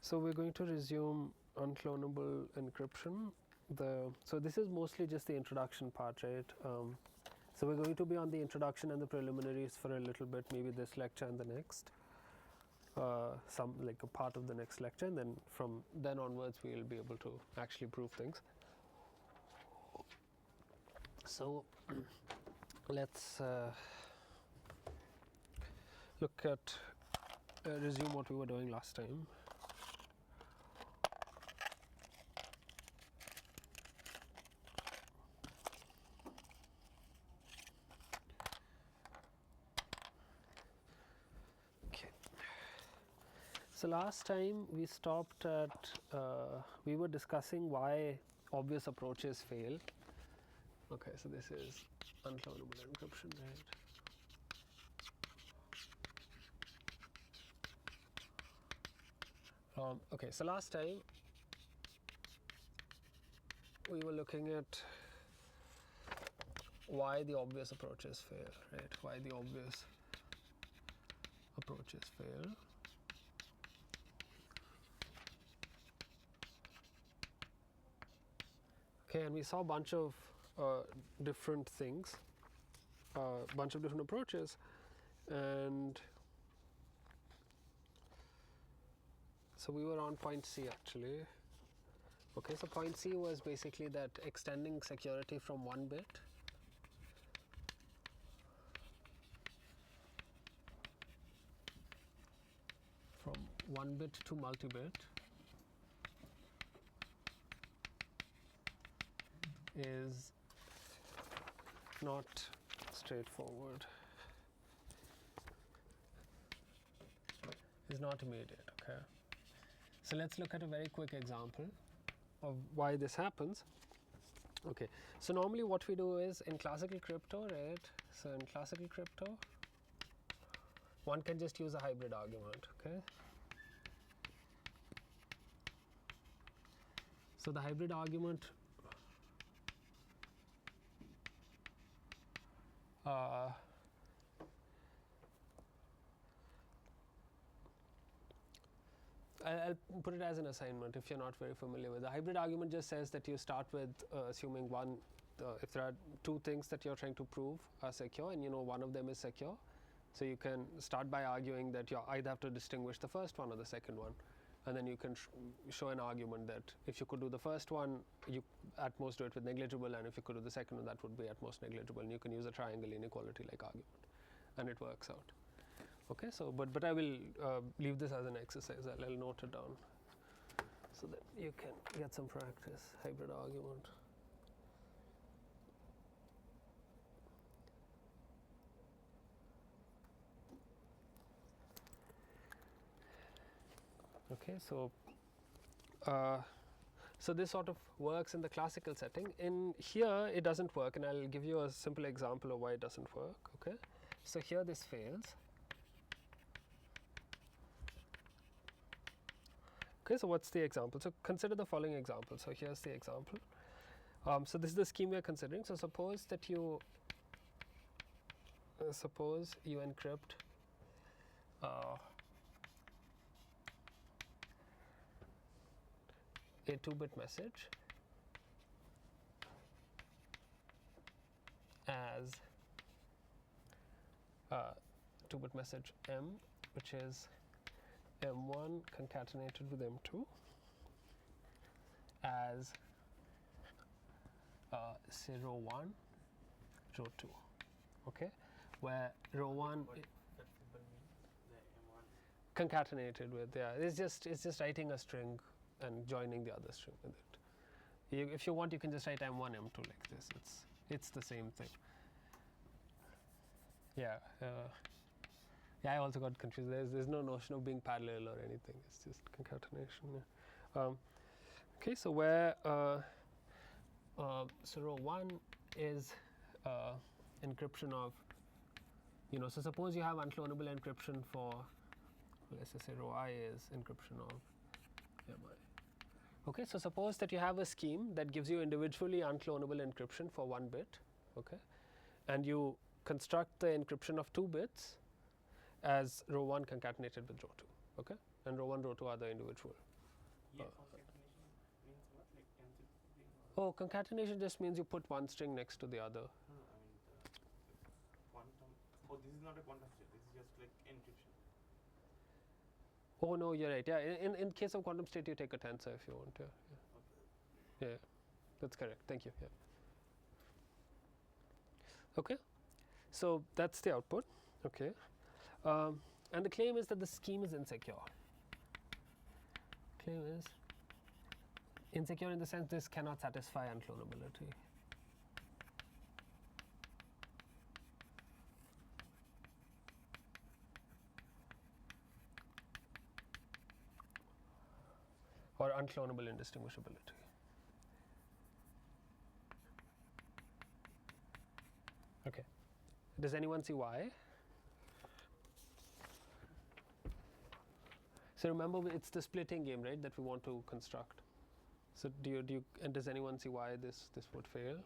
So we're going to resume unclonable encryption. So this is mostly just the introduction part, right? So we're going to be on the introduction and the preliminaries for a little bit, maybe this lecture and the next, some like a part of the next lecture, and then from then onwards we will be able to actually prove things. So let's look at resume what we were doing last time. So last time we stopped at, we were discussing why obvious approaches fail. Okay, so this is unclonable encryption, right? Okay, so last time we were looking at why the obvious approaches fail, right? Why the obvious approaches fail. Okay, and we saw a bunch of different things, a bunch of different approaches, and so we were on point C actually. Okay, so point C was basically that extending security from one bit to multi-bit is not straightforward, is not immediate. Okay, so let's look at a very quick example of why this happens. Okay, so normally what we do is in classical crypto, right? So in classical crypto, one can just use a hybrid argument. Okay, so the hybrid argument I'll put it as an assignment if you're not very familiar with. The hybrid argument just says that you start with assuming one, if there are two things that you're trying to prove are secure and you know one of them is secure, so you can start by arguing that you either have to distinguish the first one or the second one, and then you can show an argument that if you could do the first one, you at most do it with negligible, and if you could do the second one, that would be at most negligible, and you can use a triangle inequality like argument, and it works out. Okay, so but I will leave this as an exercise. I'll note it down so that you can get some practice. Hybrid argument. Okay, so so this sort of works in the classical setting. In here, it doesn't work, and I'll give you a simple example of why it doesn't work. Okay, so here this fails. Okay, so what's the example? So consider the following example. So here's the example. So this is the scheme we are considering. So suppose that you encrypt a 2-bit message as 2-bit message M, which is M1 concatenated with M2 as say row 1, row 2. Okay, where row 1 what that symbol means, the M1 concatenated with, yeah, it's just writing a string and joining the other string with it. If you want, you can just write M1 M2 like this. It's the same thing. Yeah. Yeah, I also got confused. There's no notion of being parallel or anything. It's just concatenation. Yeah. Okay, so where so row 1 is encryption of, so suppose you have unclonable encryption for, let's just say row I is encryption of MI. Okay, so suppose that you have a scheme that gives you individually unclonable encryption for 1 bit. Okay, and you construct the encryption of 2 bits as row 1 concatenated with row 2. Okay, and row 1, row 2 are the individual. Here concatenation means what? Like encrypting Oh, concatenation just means you put one string next to the other. no, I mean the quantum. Oh, this is not a quantum state. This is just like encryption. Oh no, you're right. Yeah, in case of quantum state, you take a tensor if you want to. Yeah, yeah, that's correct. Thank you. Yeah. Okay, so that's the output. Okay, and the claim is that the scheme is insecure. Claim is insecure in the sense this cannot satisfy unclonability. Or unclonable indistinguishability. Okay. Does anyone see why? So remember, it's the splitting game, right, that we want to construct. So do you and does anyone see why this would fail?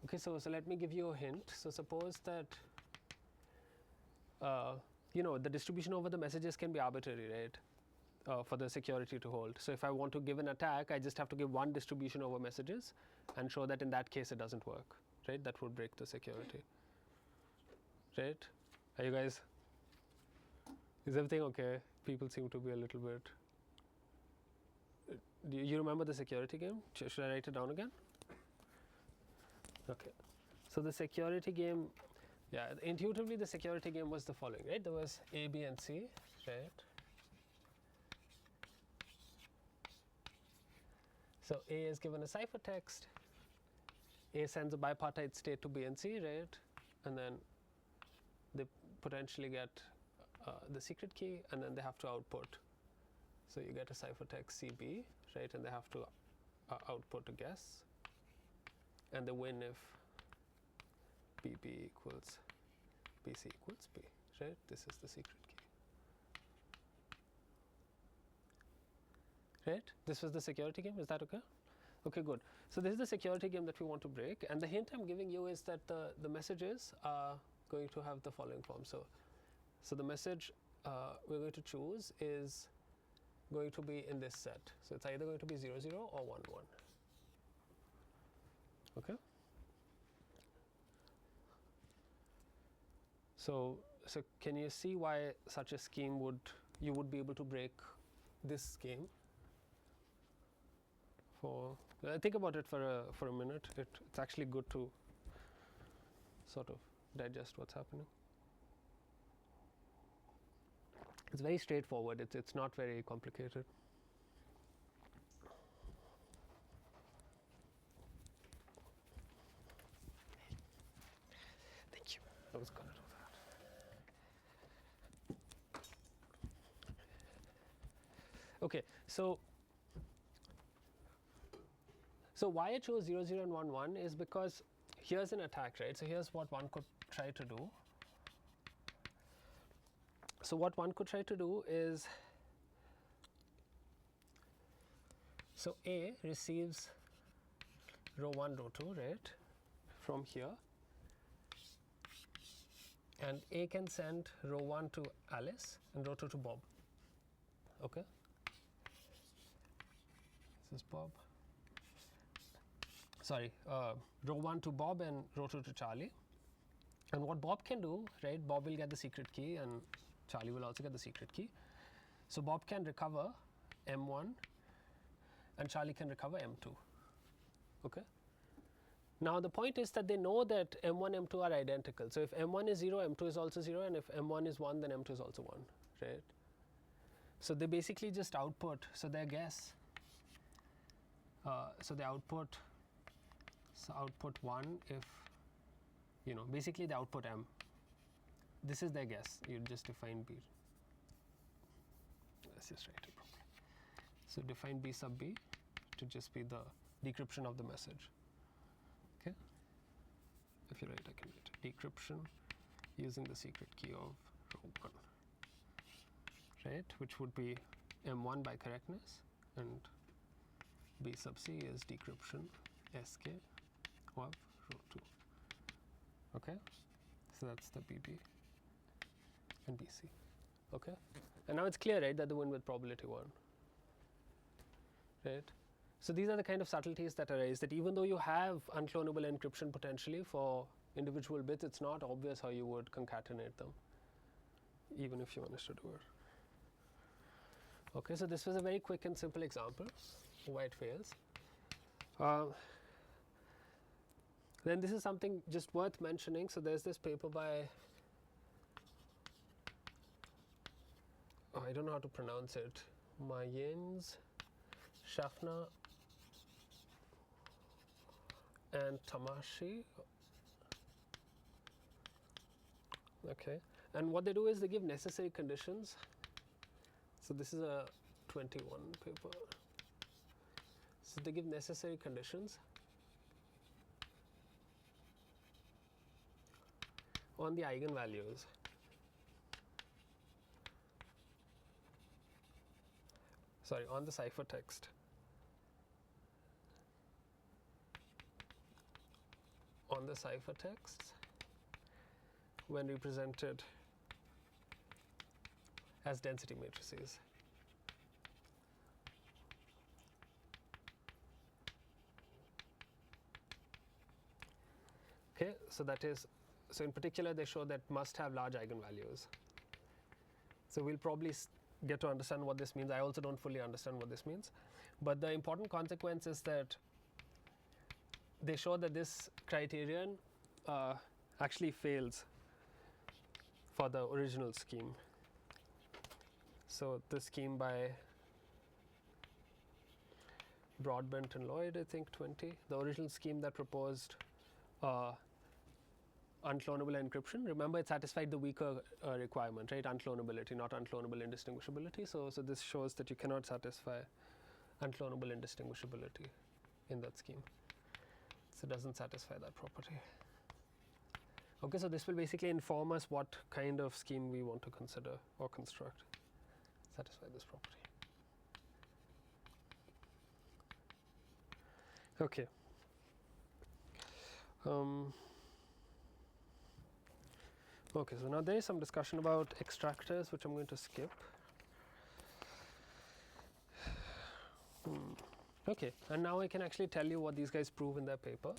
Okay, so let me give you a hint. So suppose that the distribution over the messages can be arbitrary, right? For the security to hold. So if I want to give an attack, I just have to give one distribution over messages and show that in that case it doesn't work, right? That would break the security, right? Are you guys? Is everything okay? People seem to be a little bit. Do you remember the security game? Should I write it down again? Okay. So the security game, yeah, intuitively the security game was the following, right? There was A, B, and C, right? So A is given a ciphertext. A sends a bipartite state to B and C, right? And then they potentially get the secret key, and then they have to output. So you get a ciphertext CB, right? And they have to output a guess. And they win if BB equals BC equals B, right? This is the secret key. Right? This was the security game. Is that okay? Okay, good. So this is the security game that we want to break. And the hint I'm giving you is that the messages are going to have the following form. So the message we're going to choose is going to be in this set. So it's either going to be 0, 0 or 1, 1. Okay. So can you see why such a scheme you would be able to break this game? Think about it for a minute. It's actually good to sort of digest what's happening. It's very straightforward. It's not very complicated. Thank you. I was going to do that. Okay, so why I chose 0, 0 and 1, 1 is because here's an attack, right? So here's what one could try to do. So what one could try to do is, so A receives row 1, row 2, right, from here, and A can send row 1 to Alice and row 2 to Bob. Okay, this is Bob. Sorry, row 1 to Bob and row 2 to Charlie. And what Bob can do, right, Bob will get the secret key and Charlie will also get the secret key. So Bob can recover M1 and Charlie can recover M2. Okay. Now the point is that they know that M1, M2 are identical. So if M1 is 0, M2 is also 0, and if M1 is 1, then M2 is also 1, right? So they basically just output, so their guess, so they output 1 if, basically they output M. This is their guess. You just define B. Let's just write it properly. So define B sub B to just be the decryption of the message. Okay. If you write, I can write decryption using the secret key of row 1, right? Which would be M1 by correctness, and B sub C is decryption sk of row 2. Okay, so that's the bb and bc. Okay, and now it's clear, right, that they win with probability 1, right? So these are the kind of subtleties that arise, that even though you have unclonable encryption potentially for individual bits, it's not obvious how you would concatenate them, even if you managed to do it. Okay, so this was a very quick and simple example why it fails. Then this is something just worth mentioning. So there's this paper by, I don't know how to pronounce it, Mayens, Schaffner, and Tamashi. Okay, and what they do is they give necessary conditions. So this is a 21 paper. So they give necessary conditions on the eigenvalues. Sorry, on the ciphertext. On the ciphertext when represented as density matrices. Okay, so that is, so in particular they show that must have large eigenvalues. So we'll probably get to understand what this means. I also don't fully understand what this means, but the important consequence is that they show that this criterion actually fails for the original scheme. So the scheme by Broadbent and Lloyd, I think 20, the original scheme that proposed unclonable encryption. Remember, it satisfied the weaker requirement, right? Unclonability, not unclonable indistinguishability. So this shows that you cannot satisfy unclonable indistinguishability in that scheme. So it doesn't satisfy that property. Okay, so this will basically inform us what kind of scheme we want to consider or construct. Satisfy this property. Okay. Okay, so now there is some discussion about extractors, which I'm going to skip. Okay, and now I can actually tell you what these guys prove in their paper.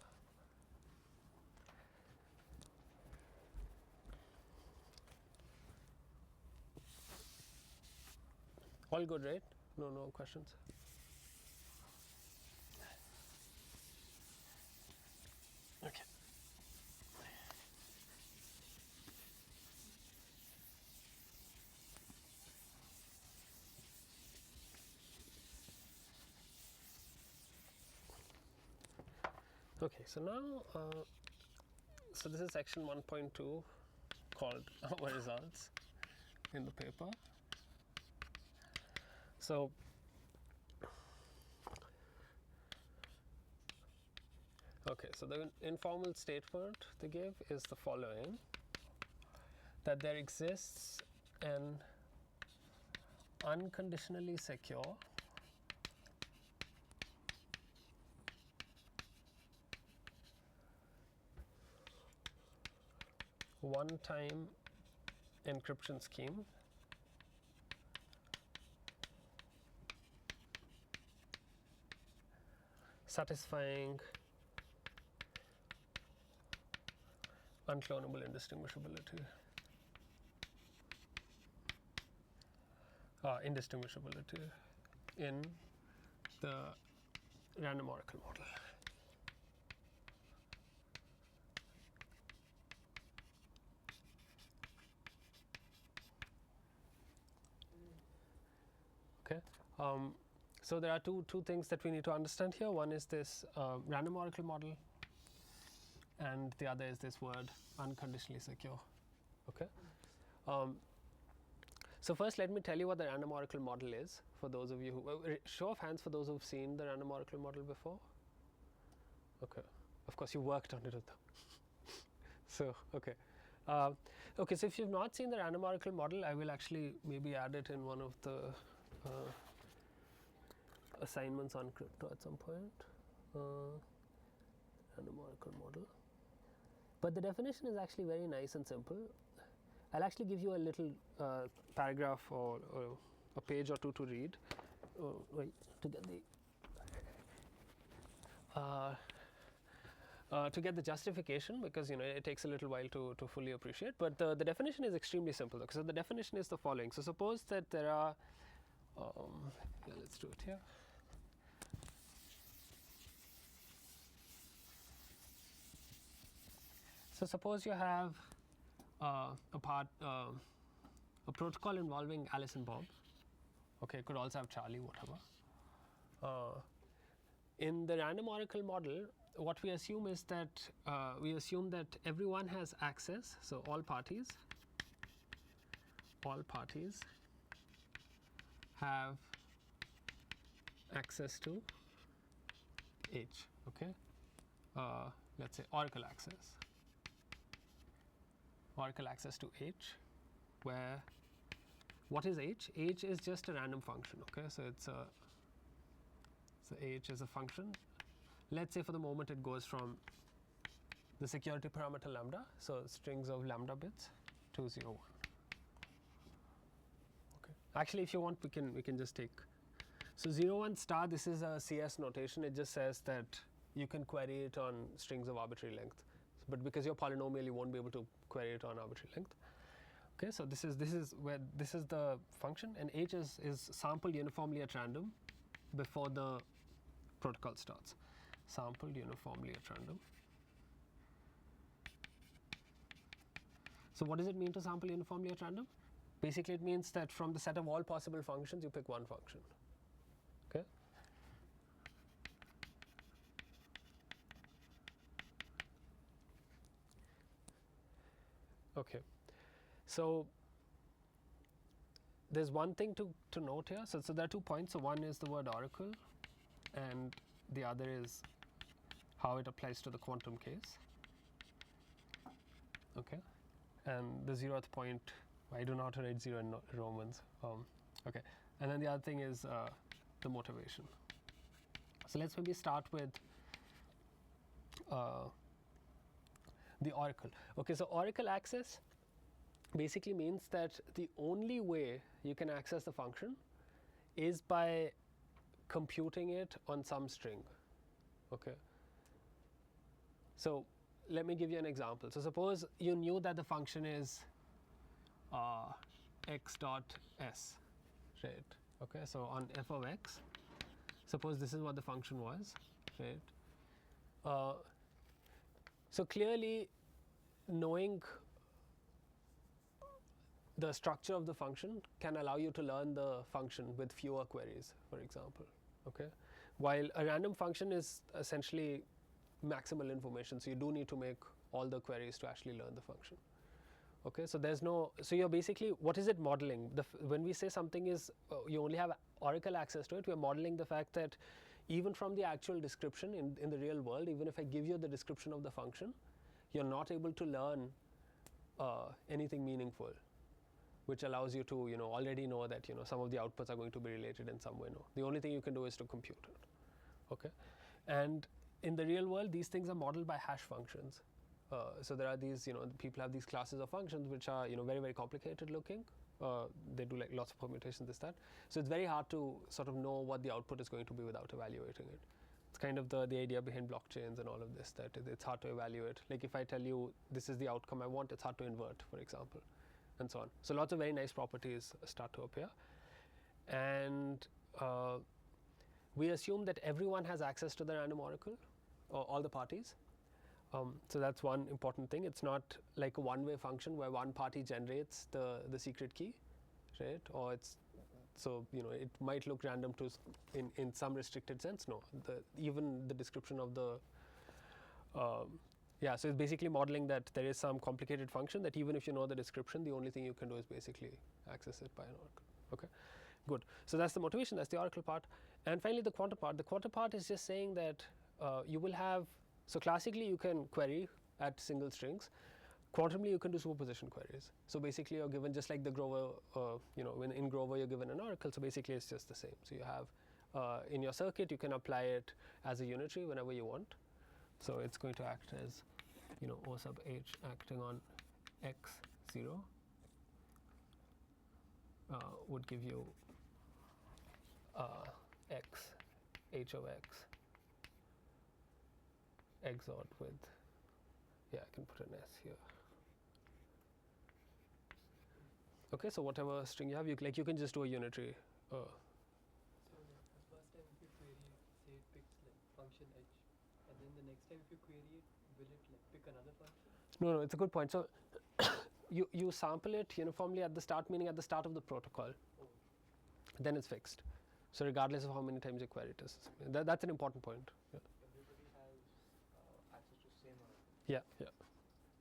All good, right? No questions? Okay. Okay, so now, so this is section 1.2 called our results in the paper. So okay, so the informal statement they give is the following, that there exists an unconditionally secure one-time encryption scheme satisfying unclonable indistinguishability. Indistinguishability in the random oracle model. Okay. So there are two things that we need to understand here. One is this random oracle model, and the other is this word unconditionally secure. Okay. So first, let me tell you what the random oracle model is for those of you who show of hands for those who've seen the random oracle model before. Okay. Of course, you worked on it with them. So okay. Okay. So if you've not seen the random oracle model, I will actually maybe add it in one of the assignments on crypto at some point. random oracle model. But the definition is actually very nice and simple. I'll actually give you a little paragraph or a page or two to read. Wait, to get the justification, because it takes a little while to fully appreciate. But the definition is extremely simple. So the definition is the following. So suppose that there are, let's do it here. So suppose you have a protocol involving Alice and Bob. Okay, it could also have Charlie, whatever. In the random oracle model, what we assume is that everyone has access. So all parties have access to H. Okay, let's say oracle access to H, where what is H? H is just a random function. Okay, so H is a function. Let's say for the moment it goes from the security parameter lambda, so strings of lambda bits, to 0, 1. Okay. Actually, if you want, we can just take. So 0, 1 star. This is a CS notation. It just says that you can query it on strings of arbitrary length, but because you're polynomial, you won't be able to query it on arbitrary length. Okay, so this is the function, and H is sampled uniformly at random before the protocol starts. Sampled uniformly at random. So what does it mean to sample uniformly at random? Basically, it means that from the set of all possible functions, you pick one function. Okay. Okay. So there's one thing to note here. So there are 2 points. So one is the word oracle, and the other is how it applies to the quantum case. Okay, and the 0th point, I don't know how to write 0 in Romans. Okay, and then the other thing is the motivation. So let's maybe start with the oracle. Okay, so oracle access basically means that the only way you can access the function is by computing it on some string. Okay. So let me give you an example. So suppose you knew that the function is x dot s, right? Okay. So on f of x, suppose this is what the function was, right? So clearly, knowing the structure of the function can allow you to learn the function with fewer queries, for example. Okay, while a random function is essentially maximal information, so you do need to make all the queries to actually learn the function. Okay, so there's no, so you're basically, what is it modeling? When we say something is you only have oracle access to it, we're modeling the fact that even from the actual description in the real world, even if I give you the description of the function, you're not able to learn anything meaningful, which allows you to already know that some of the outputs are going to be related in some way. No, the only thing you can do is to compute it. Okay, and in the real world, these things are modeled by hash functions. So there are these, people have these classes of functions which are very, very complicated looking. They do like lots of permutations, this, that. So it's very hard to sort of know what the output is going to be without evaluating it. It's kind of the idea behind blockchains and all of this, that it's hard to evaluate. Like if I tell you this is the outcome I want, it's hard to invert, for example, and so on. So lots of very nice properties start to appear. And we assume that everyone has access to the random oracle, or all the parties. So that's one important thing. It's not like a one-way function where one party generates the secret key, right? Or it's, so it might look random to in some restricted sense. No, even the description of the yeah, so it's basically modeling that there is some complicated function that even if you know the description, the only thing you can do is basically access it by an oracle. Okay, good. So that's the motivation, that's the oracle part. And finally, the quantum part. The quantum part is just saying that you will have, so classically you can query at single strings. Quantumly, you can do superposition queries. So basically, you're given just like the Grover, when in Grover you're given an oracle. So basically, it's just the same. So you have in your circuit, you can apply it as a unitary whenever you want. So it's going to act as, O sub h acting on x0 would give you x, h of x, XORed with, I can put an S here. Okay, so whatever string you have, you can just do a unitary. So the first time if you query it, say it picks like function h, and then the next time if you query it, will it like pick another function? No, it's a good point. So you sample it uniformly at the start, meaning at the start of the protocol. Oh. Then it's fixed. So regardless of how many times you query it, that's an important point. Yeah. Everybody has access to same oracle. Yeah,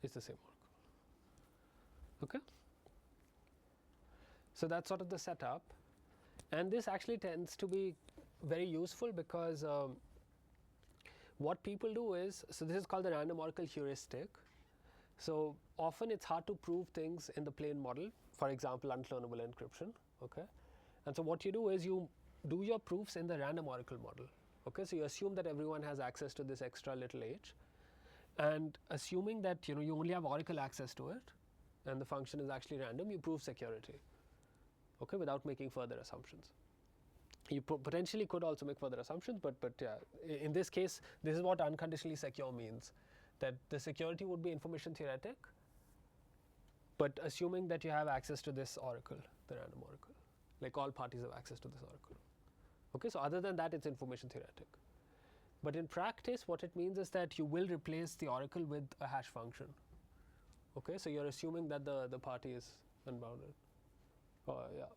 it's the same oracle. Okay. So that's sort of the setup, and this actually tends to be very useful because what people do is, so this is called the random oracle heuristic. So often it's hard to prove things in the plain model, for example, unclonable encryption. Okay, and so what you do is you do your proofs in the random oracle model. Okay, so you assume that everyone has access to this extra little h, and assuming that you only have oracle access to it, and the function is actually random, you prove security. Okay, without making further assumptions. You potentially could also make further assumptions, but yeah, in this case, this is what unconditionally secure means, that the security would be information theoretic, but assuming that you have access to this oracle, the random oracle, like all parties have access to this oracle. Okay, so other than that, it's information theoretic. But in practice, what it means is that you will replace the oracle with a hash function. Okay, so you're assuming that the party is unbounded.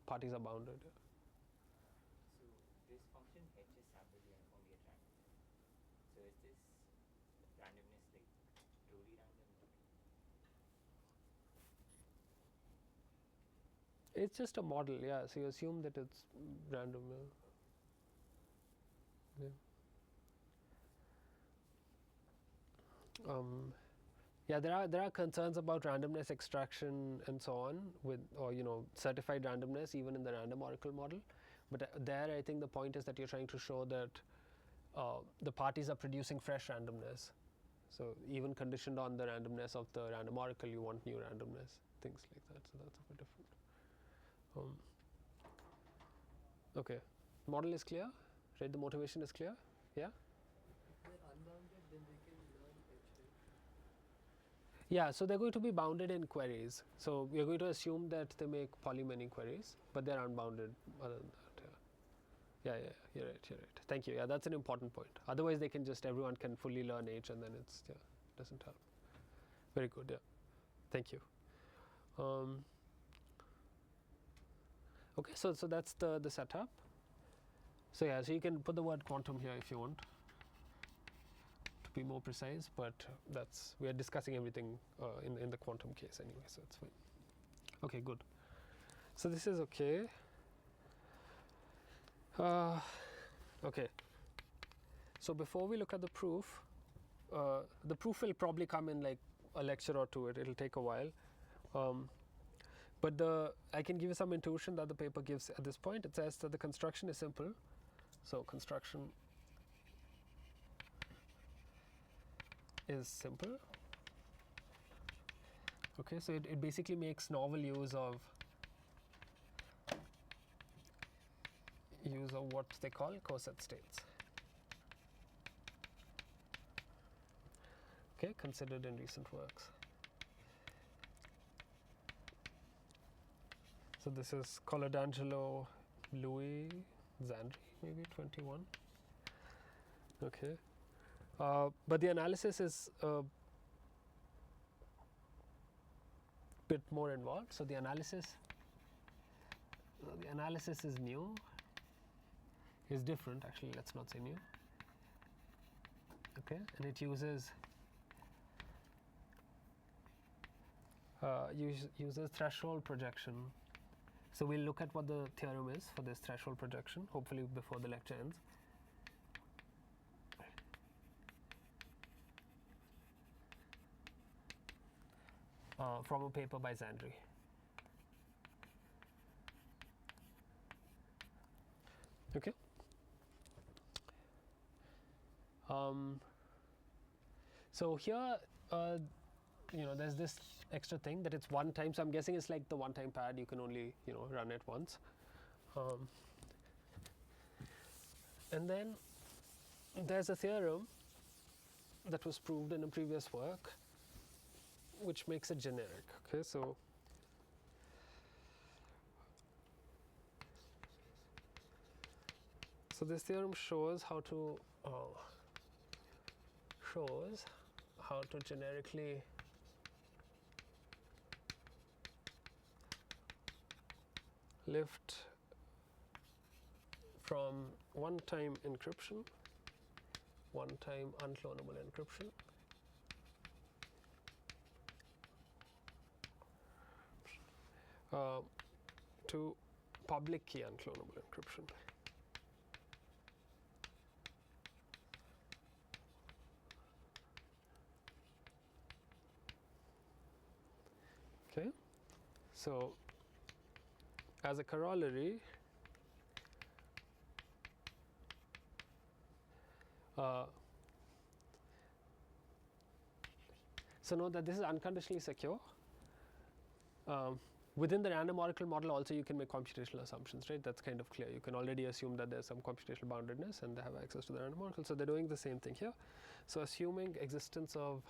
Parties are bounded. Yeah. So this function h is sampled uniformly at random. So is this randomness like truly random? It's just a model, yeah. So you assume that it's random. There are concerns about randomness extraction and so on with, or certified randomness even in the random oracle model. But there, I think the point is that you're trying to show that the parties are producing fresh randomness. So even conditioned on the randomness of the random oracle, you want new randomness, things like that. So that's a bit different. Okay, model is clear, right? The motivation is clear. Yeah. If they're unbounded, then they can learn h, right? Yeah, so they're going to be bounded in queries. So we're going to assume that they make poly-many queries, but they're unbounded other than that. Yeah, you're right. Thank you. Yeah, that's an important point. Otherwise, they can everyone can fully learn H, and then it's doesn't help. Very good. Yeah, thank you. Okay, so that's the setup. So yeah, so you can put the word quantum here if you want to be more precise, but we are discussing everything in the quantum case anyway, so it's fine. Okay, good. So this is okay. Okay. So before we look at the proof will probably come in like a lecture or two. It'll take a while. But I can give you some intuition that the paper gives at this point. It says that the construction is simple. So construction is simple. Okay, so it basically makes novel use of what they call coset states. Okay, considered in recent works. So this is Coladangelo, Louis, Zandri, maybe 21. Okay, but the analysis is a bit more involved. So the analysis is new. Is different, actually. Let's not say new. Okay, and it uses uses threshold projection. So we'll look at what the theorem is for this threshold projection, hopefully before the lecture ends. From a paper by Zandri. Okay. So here, there's this extra thing that it's one time. So I'm guessing it's like the one-time pad. You can only run it once. And then there's a theorem that was proved in a previous work, which makes it generic. Okay, so this theorem shows how to generically lift from one-time encryption, one-time unclonable encryption, to public key unclonable encryption. Okay, so as a corollary, so note that this is unconditionally secure. Within the random oracle model also you can make computational assumptions, right? That's kind of clear. You can already assume that there's some computational boundedness and they have access to the random oracle. So they're doing the same thing here. So assuming existence of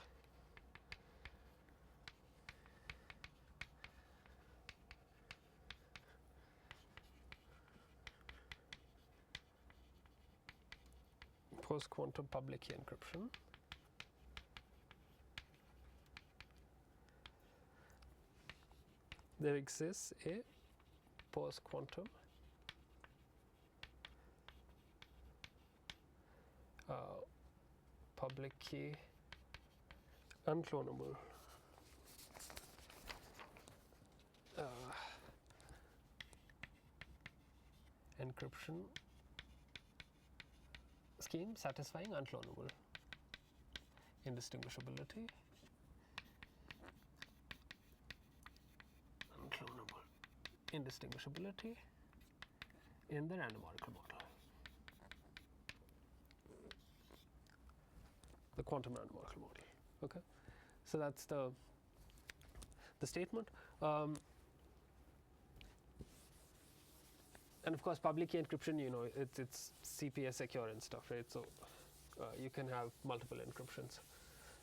post-quantum public key encryption, there exists a post-quantum public key unclonable encryption scheme satisfying unclonable indistinguishability, indistinguishability in the random oracle model, the quantum random oracle model. Okay, so that's the statement. And of course, public key encryption, it's CPS secure and stuff, right? So you can have multiple encryptions.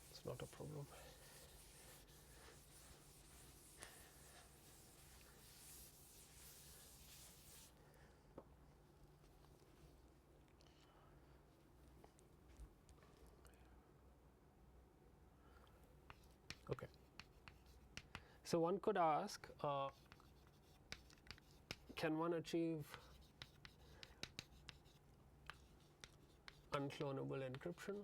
It's not a problem. Okay. So one could ask, can one achieve unclonable encryption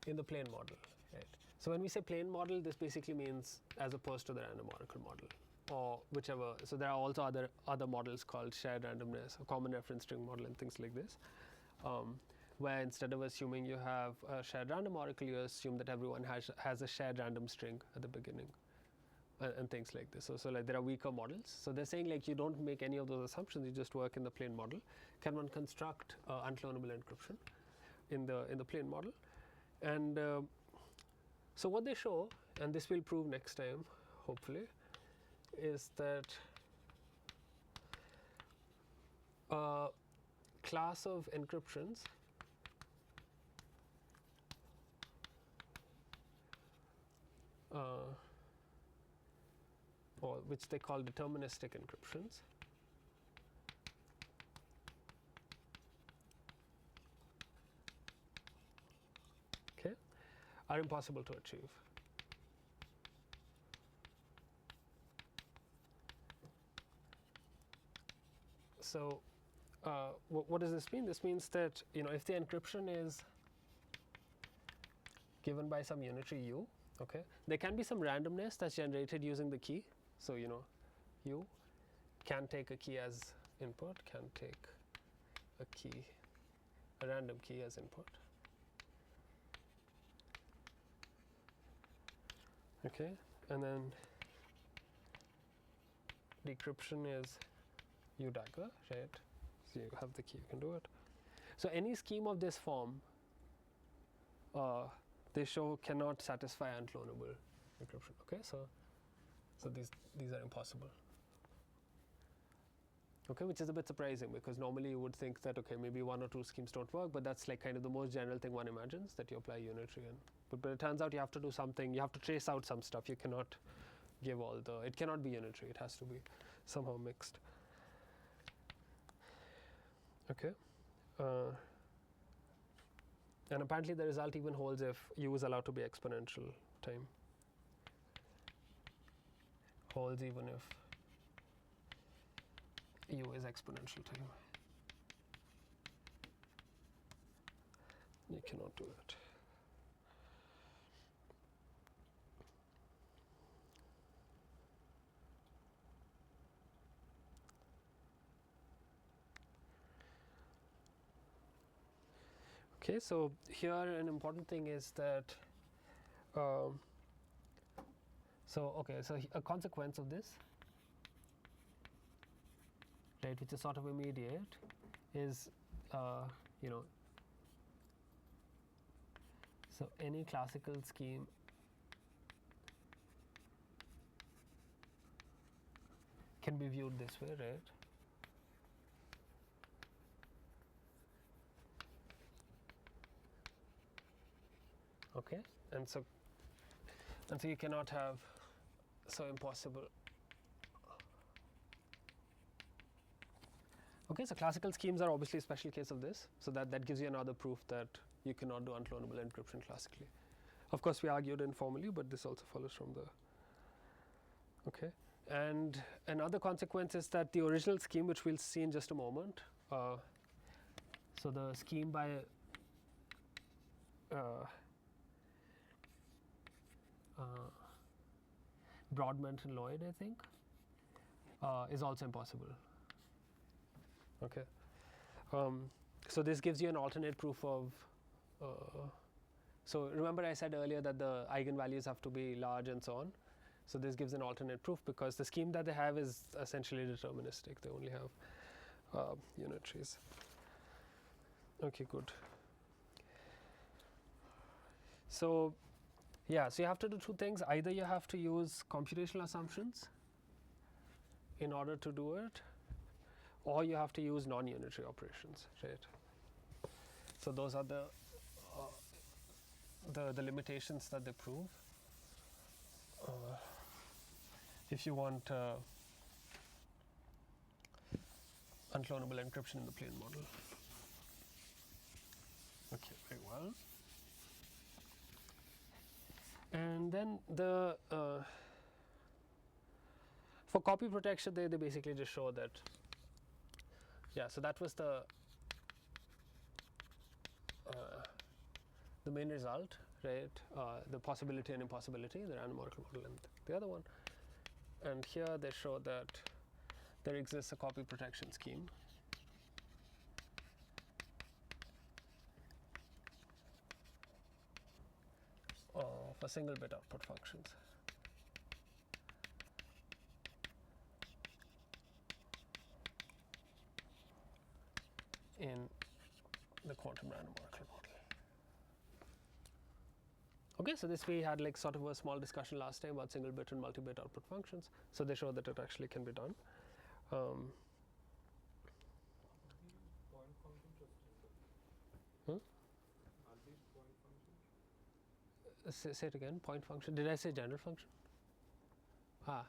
in the plane model, right? So when we say plane model, this basically means as opposed to the random oracle model or whichever. So there are also other models called shared randomness or common reference string model and things like this, where instead of assuming you have a shared random oracle, you assume that everyone has a shared random string at the beginning. And things like this. So like there are weaker models. So they're saying like you don't make any of those assumptions. You just work in the plane model. Can one construct unclonable encryption in the plane model? And so what they show, and this we'll prove next time, hopefully, is that a class of encryptions or which they call deterministic encryptions, okay, are impossible to achieve. So what does this mean? This means that if the encryption is given by some unitary u, okay, there can be some randomness that's generated using the key. So you can take a key as input, can take a random key as input. Okay, and then decryption is u dagger, right? So you have the key, you can do it. So any scheme of this form, they show cannot satisfy unclonable encryption. Okay, so these are impossible. Okay, which is a bit surprising because normally you would think that okay, maybe one or two schemes don't work, but that's like kind of the most general thing one imagines, that you apply unitary. And but it turns out you have to do something. You have to trace out some stuff. You cannot give all the. It cannot be unitary. It has to be somehow mixed. Okay. And apparently the result even holds if u is allowed to be exponential time. Holds even if u is exponential time. You cannot do that. Okay, so here an important thing is that so a consequence of this, right, which is sort of immediate, is you know, so any classical scheme can be viewed this way, right? Okay, and so you cannot have so impossible. Okay, so classical schemes are obviously a special case of this, so that gives you another proof that you cannot do unclonable encryption classically. Of course, we argued informally, but this also follows from the. Okay, and another consequence is that the original scheme, which we'll see in just a moment, so the scheme by Broadbent and Lloyd, I think, is also impossible. Okay, so this gives you an alternate proof of. So remember, I said earlier that the eigenvalues have to be large and so on. So this gives an alternate proof because the scheme that they have is essentially deterministic. They only have unitaries. Okay, good. So yeah, so you have to do two things. Either you have to use computational assumptions in order to do it, or you have to use non-unitary operations, right? So those are the limitations that they prove. If you want unclonable encryption in the plane model. Okay, very well. And then the for copy protection, they basically just show that. Yeah, so that was the main result, right? The possibility and impossibility, the random oracle model, and the other one. And here they show that there exists a copy protection scheme. For single bit output functions. In the quantum random oracle model. Okay, so this we had like sort of a small discussion last time about single bit and multi-bit output functions. So they show that it actually can be done. Say it again. Point function. Did I say general function?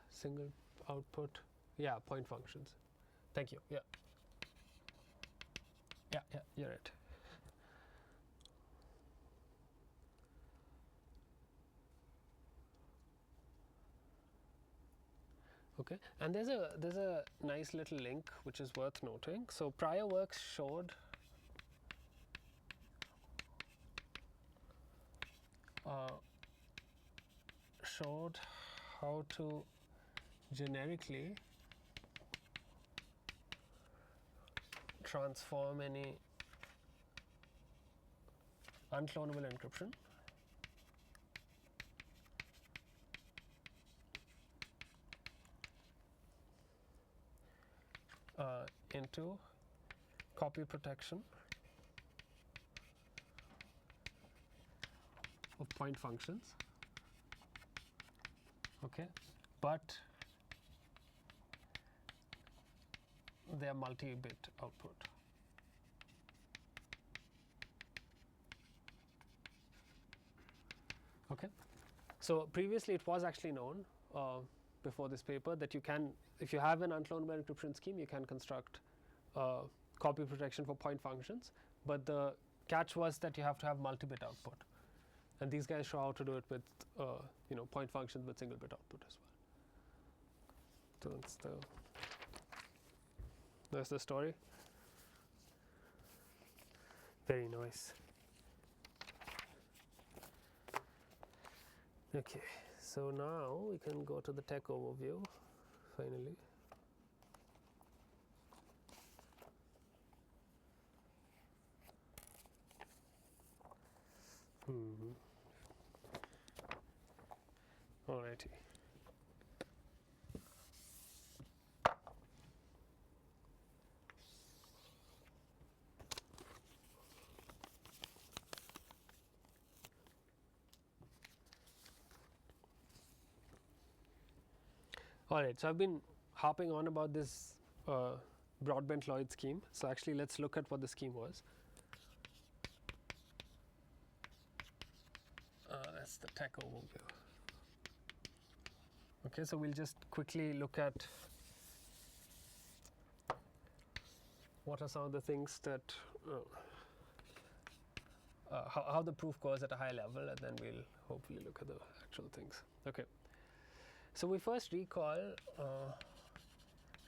Single output. Yeah, point functions. Thank you. Yeah. Yeah, you're right. Okay, and there's a nice little link which is worth noting. So prior works showed how to generically transform any unclonable encryption into copy protection point functions, okay, but they are multi-bit output. Okay. So previously it was actually known before this paper that you can, if you have an unclonable encryption scheme, you can construct copy protection for point functions, but the catch was that you have to have multi-bit output, and these guys show how to do it with point functions with single bit output as well. So that's the story. Very nice. Okay, so now we can go to the tech overview finally. Alrighty. Alright, so I've been harping on about this Broadbent-Lloyd scheme. So actually let's look at what the scheme was. That's the tech overview. Okay, so we'll just quickly look at what are some of the things that how the proof goes at a high level, and then we'll hopefully look at the actual things. Okay, so we first recall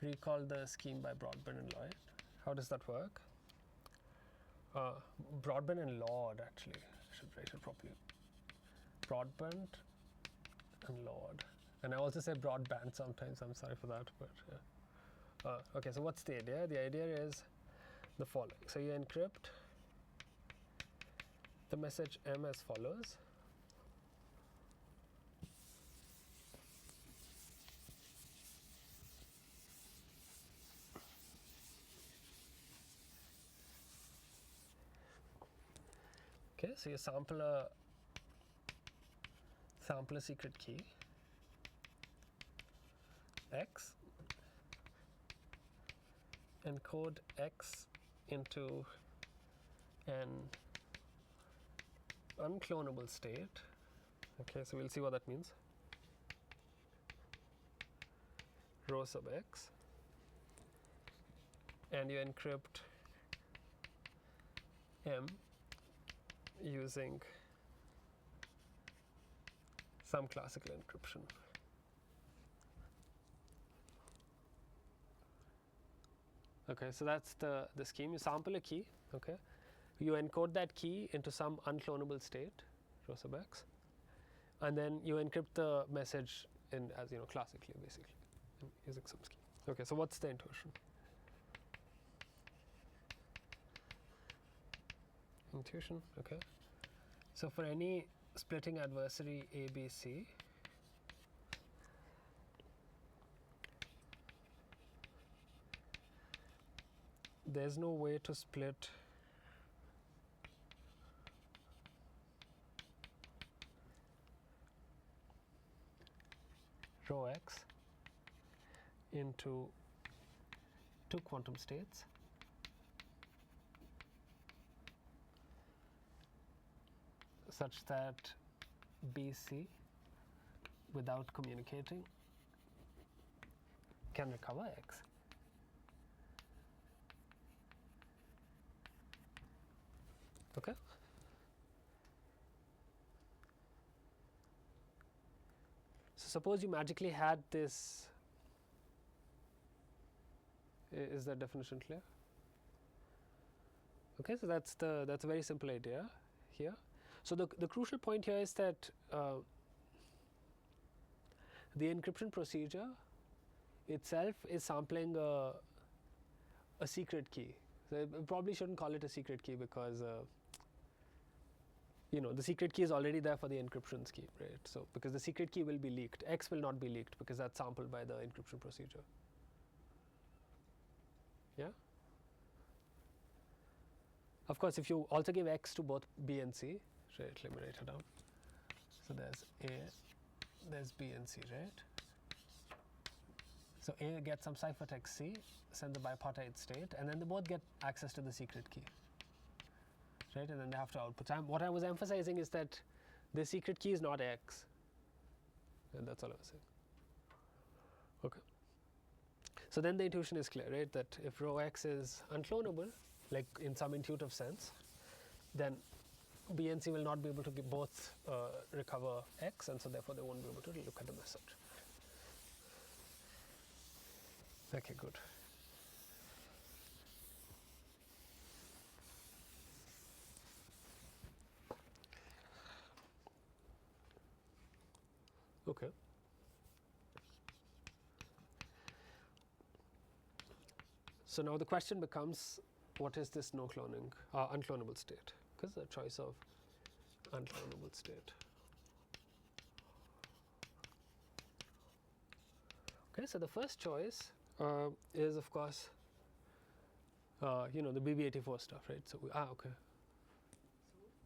the scheme by Broadbent and Lloyd. How does that work? Broadbent and Lloyd, actually, I should write it properly. Broadbent and Lloyd, and I also say broadband sometimes. I'm sorry for that, but yeah. Okay, so what's the idea? The idea is the following. So you encrypt the message M as follows. Okay, so you sample a secret key X, encode X into an unclonable state. Okay, so we'll see what that means. Row sub X, and you encrypt M using some classical encryption. Okay, so that's the scheme. You sample a key, okay, you encode that key into some unclonable state, row sub X, and then you encrypt the message in, as you know, classically, basically, using some scheme. Okay, so what's the intuition? Intuition, okay. So for any splitting adversary ABC, there's no way to split row X into two quantum states such that BC, without communicating, can recover X. Okay? So suppose you magically had this. Is that definition clear? Okay, so that's a very simple idea here. So the crucial point here is that the encryption procedure itself is sampling a secret key. So I probably shouldn't call it a secret key because the secret key is already there for the encryption scheme, right? So because the secret key will be leaked, X will not be leaked because that's sampled by the encryption procedure. Yeah. Of course, if you also give X to both B and C, right, let me write it down. So there's A, there's B and C, right? So A gets some ciphertext C, send the bipartite state, and then they both get access to the secret key, right? And then they have to output. So what I was emphasizing is that the secret key is not X, and that's all I was saying. Okay. So then the intuition is clear, right? That if rho X is unclonable, like in some intuitive sense, then B and C will not be able to both recover X, and so therefore they won't be able to look at the message. Okay, good. Okay. So now the question becomes, what is this no cloning, unclonable state? Because the choice of unclonable state. Okay, so the first choice is, of course, the BB84 stuff, right? So okay. So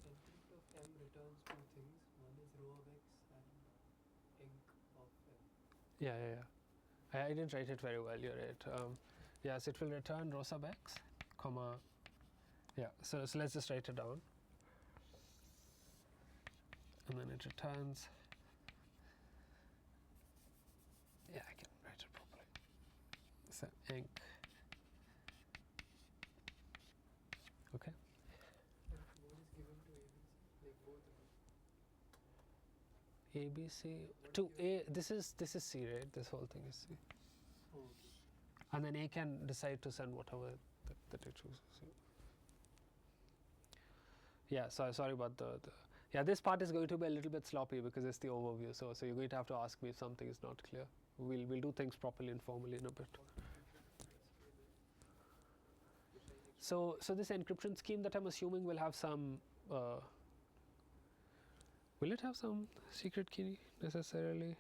encrypt of M returns two things. One is row of X and enc of M. Yeah. I didn't write it very well. You're right. Yes, it will return row sub X, comma. Yeah. So let's just write it down, and then it returns. Yeah, I can write it properly. So enc. Okay. And what is given to ABC? Like both of them. ABC to A. This is C, right? This whole thing is C. Oh, okay. And then A can decide to send whatever that it chooses. Yeah, so sorry about yeah, this part is going to be a little bit sloppy because it's the overview. So you're going to have to ask me if something is not clear. We'll do things properly and formally in a bit. So this encryption scheme that I'm assuming will have some. Will it have some secret key necessarily?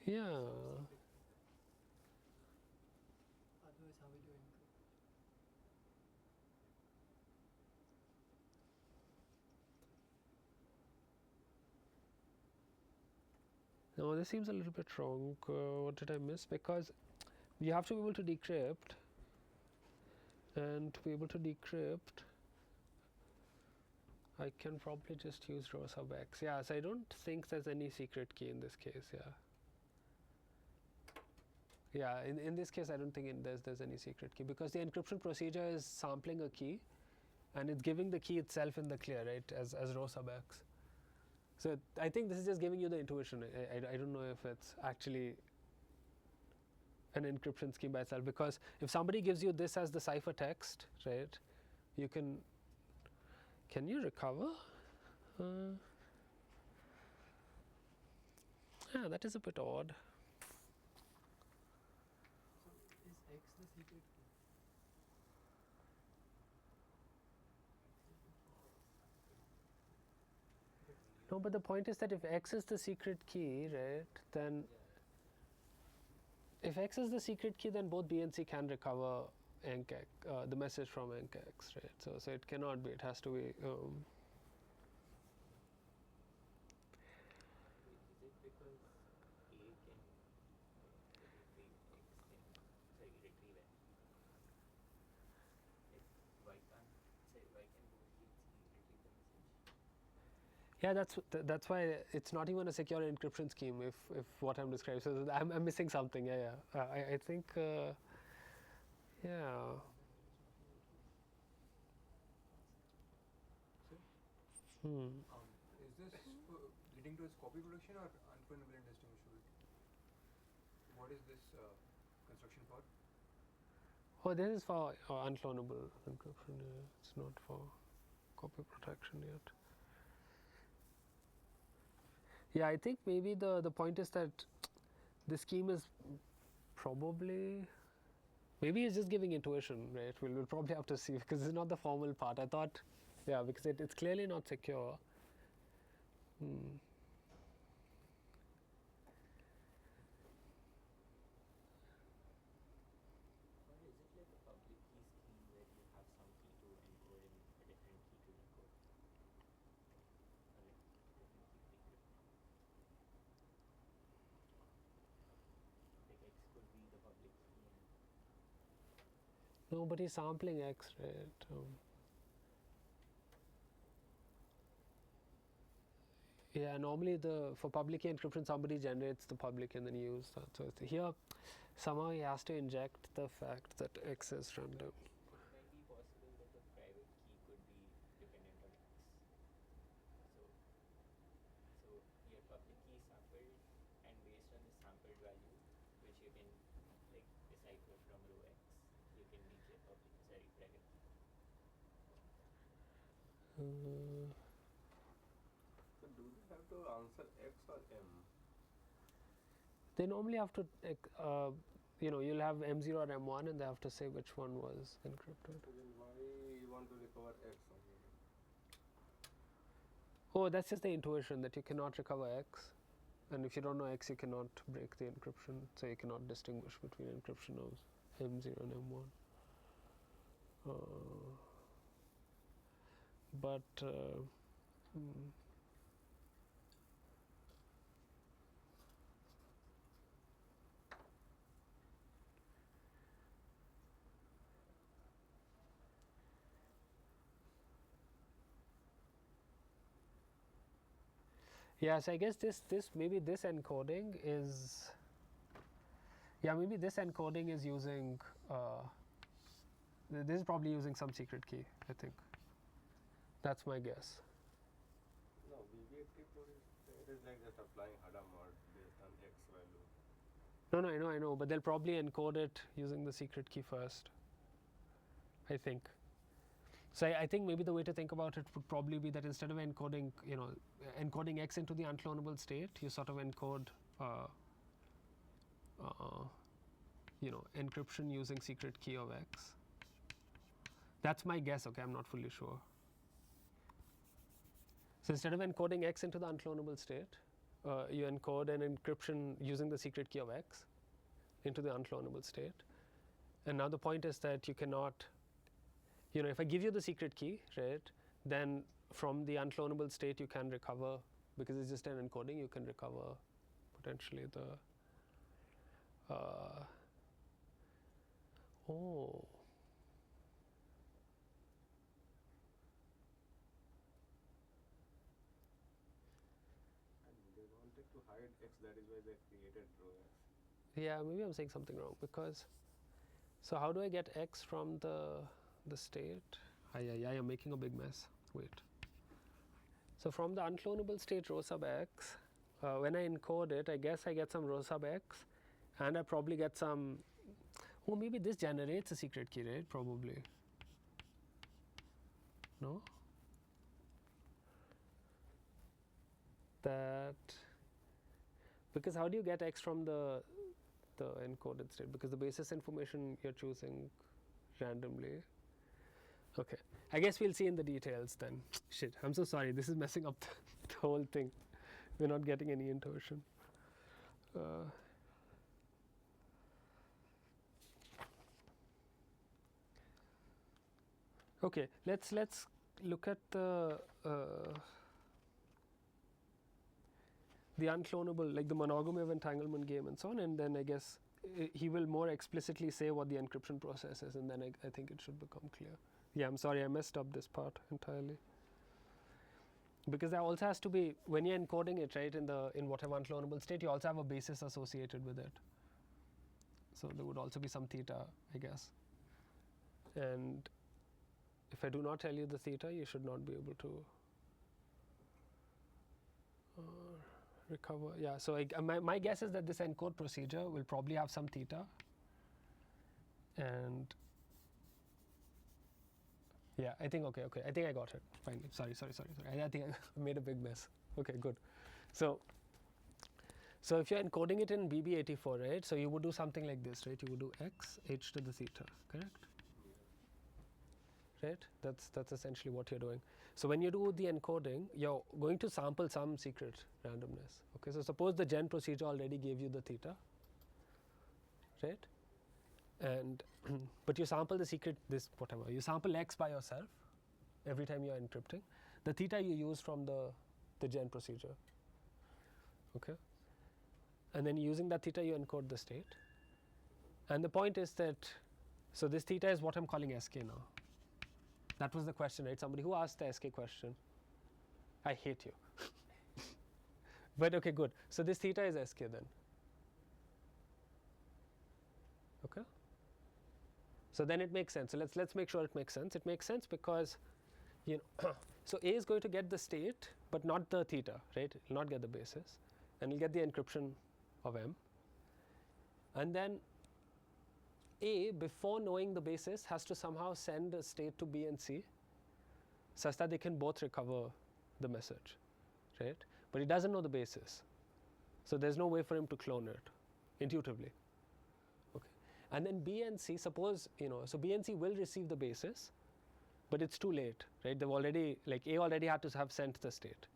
Yeah. Otherwise, how will you encrypt? No, this seems a little bit wrong. What did I miss? Because you have to be able to decrypt, and to be able to decrypt, I can probably just use row sub X. Yeah, so I don't think there's any secret key in this case. Yeah, in this case, I don't think there's any secret key because the encryption procedure is sampling a key, and it's giving the key itself in the clear, right, as row sub X. So I think this is just giving you the intuition. I don't know if it's actually an encryption scheme by itself, because if somebody gives you this as the ciphertext, right, you can you recover? Yeah, that is a bit odd. So is X the secret key? No, but the point is that if X is the secret key, right, then if X is the secret key, then both B and C can recover encx, the message from encx, right? So it cannot be. It has to be. Is it because A can retrieve X retrieve M? Why can both B and C retrieve the message? Yeah, that's why it's not even a secure encryption scheme. If what I'm describing, so I'm missing something. Yeah. I think. Yeah. Is this leading to its copy protection or unclonable indistinguishability? What is this construction for? Oh, this is for unclonable encryption. Yeah. It's not for copy protection yet. Yeah, I think maybe the point is that the scheme is probably, maybe it's just giving intuition, right? We'll probably have to see because it's not the formal part. I thought, yeah, because it's clearly not secure. Or is it like Nobody's sampling X, right? Yeah, normally for public key encryption, somebody generates the public and then you use that. So here, somehow he has to inject the fact that X is random. It might be possible that the private key could be dependent on X. So your public key is sampled, and based on the sampled value, which you can like decipher from row X, you can make your private key. So do they have to answer X or M? They normally have to, you'll have M0 or M1 and they have to say which one was encrypted. So then why you want to recover X only? Oh, that's just the intuition that you cannot recover X. And if you don't know X, you cannot break the encryption. So you cannot distinguish between encryption of M0 and M1. Yeah, so I guess maybe this encoding is, maybe this encoding is using, this is probably using some secret key, I think. That's my guess. No, BB84 is like just applying Hada mod based on X value. No, I know, but they'll probably encode it using the secret key first, I think. So I think maybe the way to think about it would probably be that instead of encoding, encoding X into the unclonable state, you sort of encode, encryption using secret key of X. That's my guess. Okay, I'm not fully sure. So instead of encoding X into the unclonable state, you encode an encryption using the secret key of X into the unclonable state. And now the point is that you cannot, if I give you the secret key, right, then from the unclonable state you can recover, because it's just an encoding, you can recover potentially the, And they wanted to hide X, that is why they created row X. yeah, maybe I'm saying something wrong, because, so how do I get X from the state? I'm making a big mess. Wait. So from the unclonable state row sub X, when I encode it, I guess I get some row sub X, and I probably get some, maybe this generates a secret key, right? Probably. No? That, because how do you get X from the encoded state? Because the basis information you're choosing randomly. Okay, I guess we'll see in the details then. Shit, I'm so sorry. This is messing up the whole thing. We're not getting any intuition. Okay, let's look at the unclonable, like the monogamy of entanglement game and so on, and then I guess he will more explicitly say what the encryption process is, and then I think it should become clear. Yeah, I'm sorry, I messed up this part entirely. Because there also has to be, when you're encoding it, right, in whatever unclonable state, you also have a basis associated with it. So there would also be some theta, I guess. And if I do not tell you the theta, you should not be able to recover. Yeah, so my guess is that this encode procedure will probably have some theta. And yeah, I think, okay, I think I got it. Finally, sorry. I think I made a big mess. Okay, good. So if you're encoding it in BB84, right, so you would do something like this, right? You would do X, H to the theta, correct? Right? That's essentially what you're doing. So when you do the encoding, you're going to sample some secret randomness. Okay, so suppose the gen procedure already gave you the theta, right? And but you sample the secret, you sample X by yourself every time you're encrypting. The theta you use from the gen procedure. Okay, and then using that theta you encode the state. And the point is that So this theta is what I'm calling sk now. That was the question, right? Somebody who asked the sk question. I hate you. But okay, good. So this theta is sk then. Okay. So then it makes sense. So let's make sure it makes sense. It makes sense because, you know, so A is going to get the state, but not the theta, right? It will not get the basis, and it'll get the encryption of M. And then A, before knowing the basis, has to somehow send a state to B and C, such that they can both recover the message, right? But he doesn't know the basis, so there's no way for him to clone it intuitively. And then B and C, suppose, you know, so B and C will receive the basis, but it's too late, right? They've already, like A already had to have sent the state,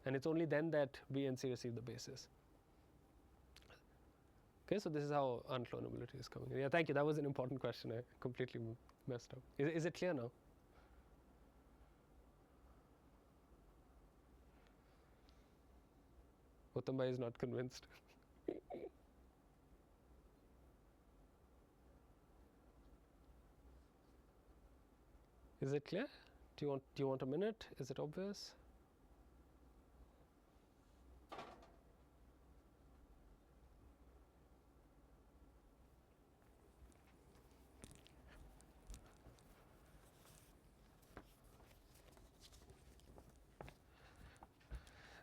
and it's only then that B and C receive the basis. Okay, so this is how unclonability is coming in. Yeah, thank you. That was an important question. I completely messed up. Is it clear now? Uttambai is not convinced. Is it clear? Do you want a minute? Is it obvious?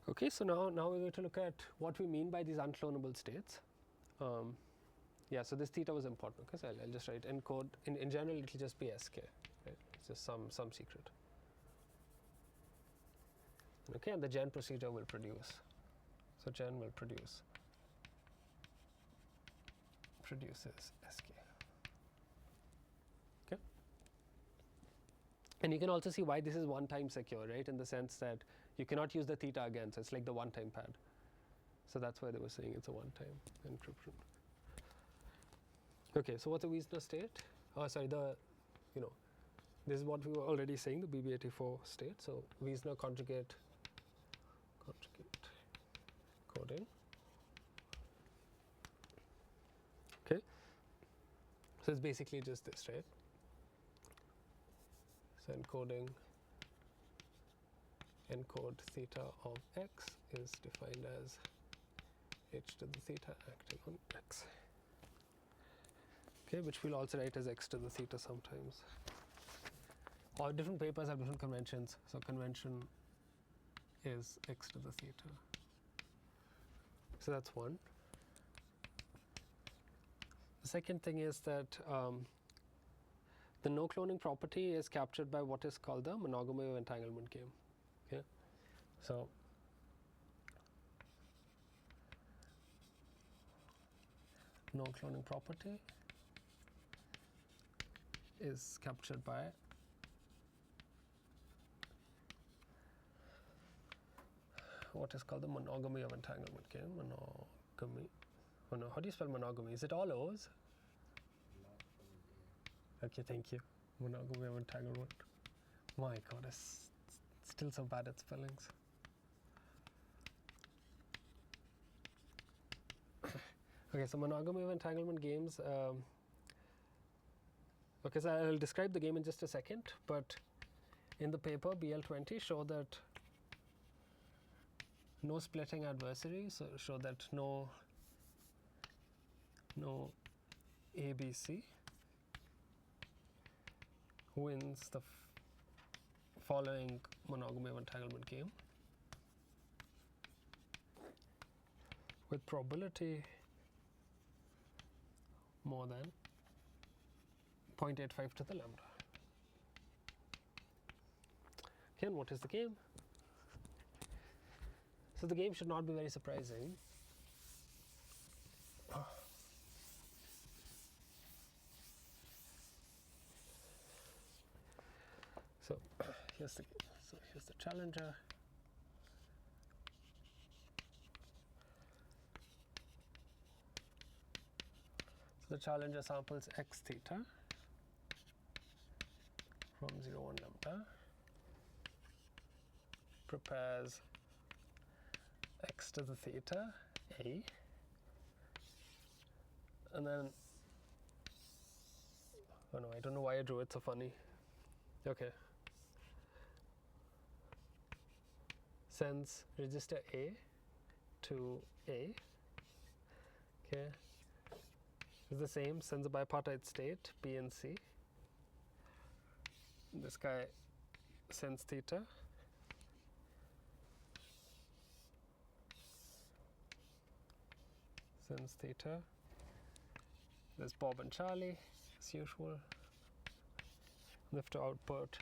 Okay, so now we're going to look at what we mean by these unclonable states. Yeah, so this theta was important. Okay, so I'll just write encode. In general, it'll just be sk. Right? It's just some secret. Okay, and the gen procedure will produce. So gen will produces sk. Okay, and you can also see why this is one-time secure, right? In the sense that you cannot use the theta again, so it's like the one-time pad. So that's why they were saying it's a one-time encryption. Okay, so what's a Wiesner state? Oh, sorry, this is what we were already saying, the BB84 state. So Wiesner conjugate coding. Okay, so it's basically just this, right? So encode theta of x is defined as h to the theta acting on x. Okay, which we'll also write as x to the theta sometimes. Or different papers have different conventions. So convention is x to the theta. So that's one. The second thing is that the no cloning property is captured by what is called the monogamy of entanglement game. Okay, so no cloning property is captured by what is called the monogamy of entanglement game. Monogamy. Oh no, how do you spell monogamy? Is it all O's? Okay, thank you. Monogamy of entanglement. My God, I'm still so bad at spellings. Okay, so monogamy of entanglement games. Okay, so I'll describe the game in just a second, but in the paper, BL20 show that no splitting adversaries, so show that no ABC wins the following monogamy of entanglement game with probability more than 0.85 to the lambda. Okay, and what is the game? So the game should not be very surprising. So here's the challenger. So the challenger samples x theta from 0, 1 lambda, prepares x to the theta a, and then Oh no, I don't know why I drew it so funny. Okay. Sends register A to A. Okay. It's the same, sends a bipartite state, B and C. This guy sends theta. Sends theta. There's Bob and Charlie, as usual. We have to output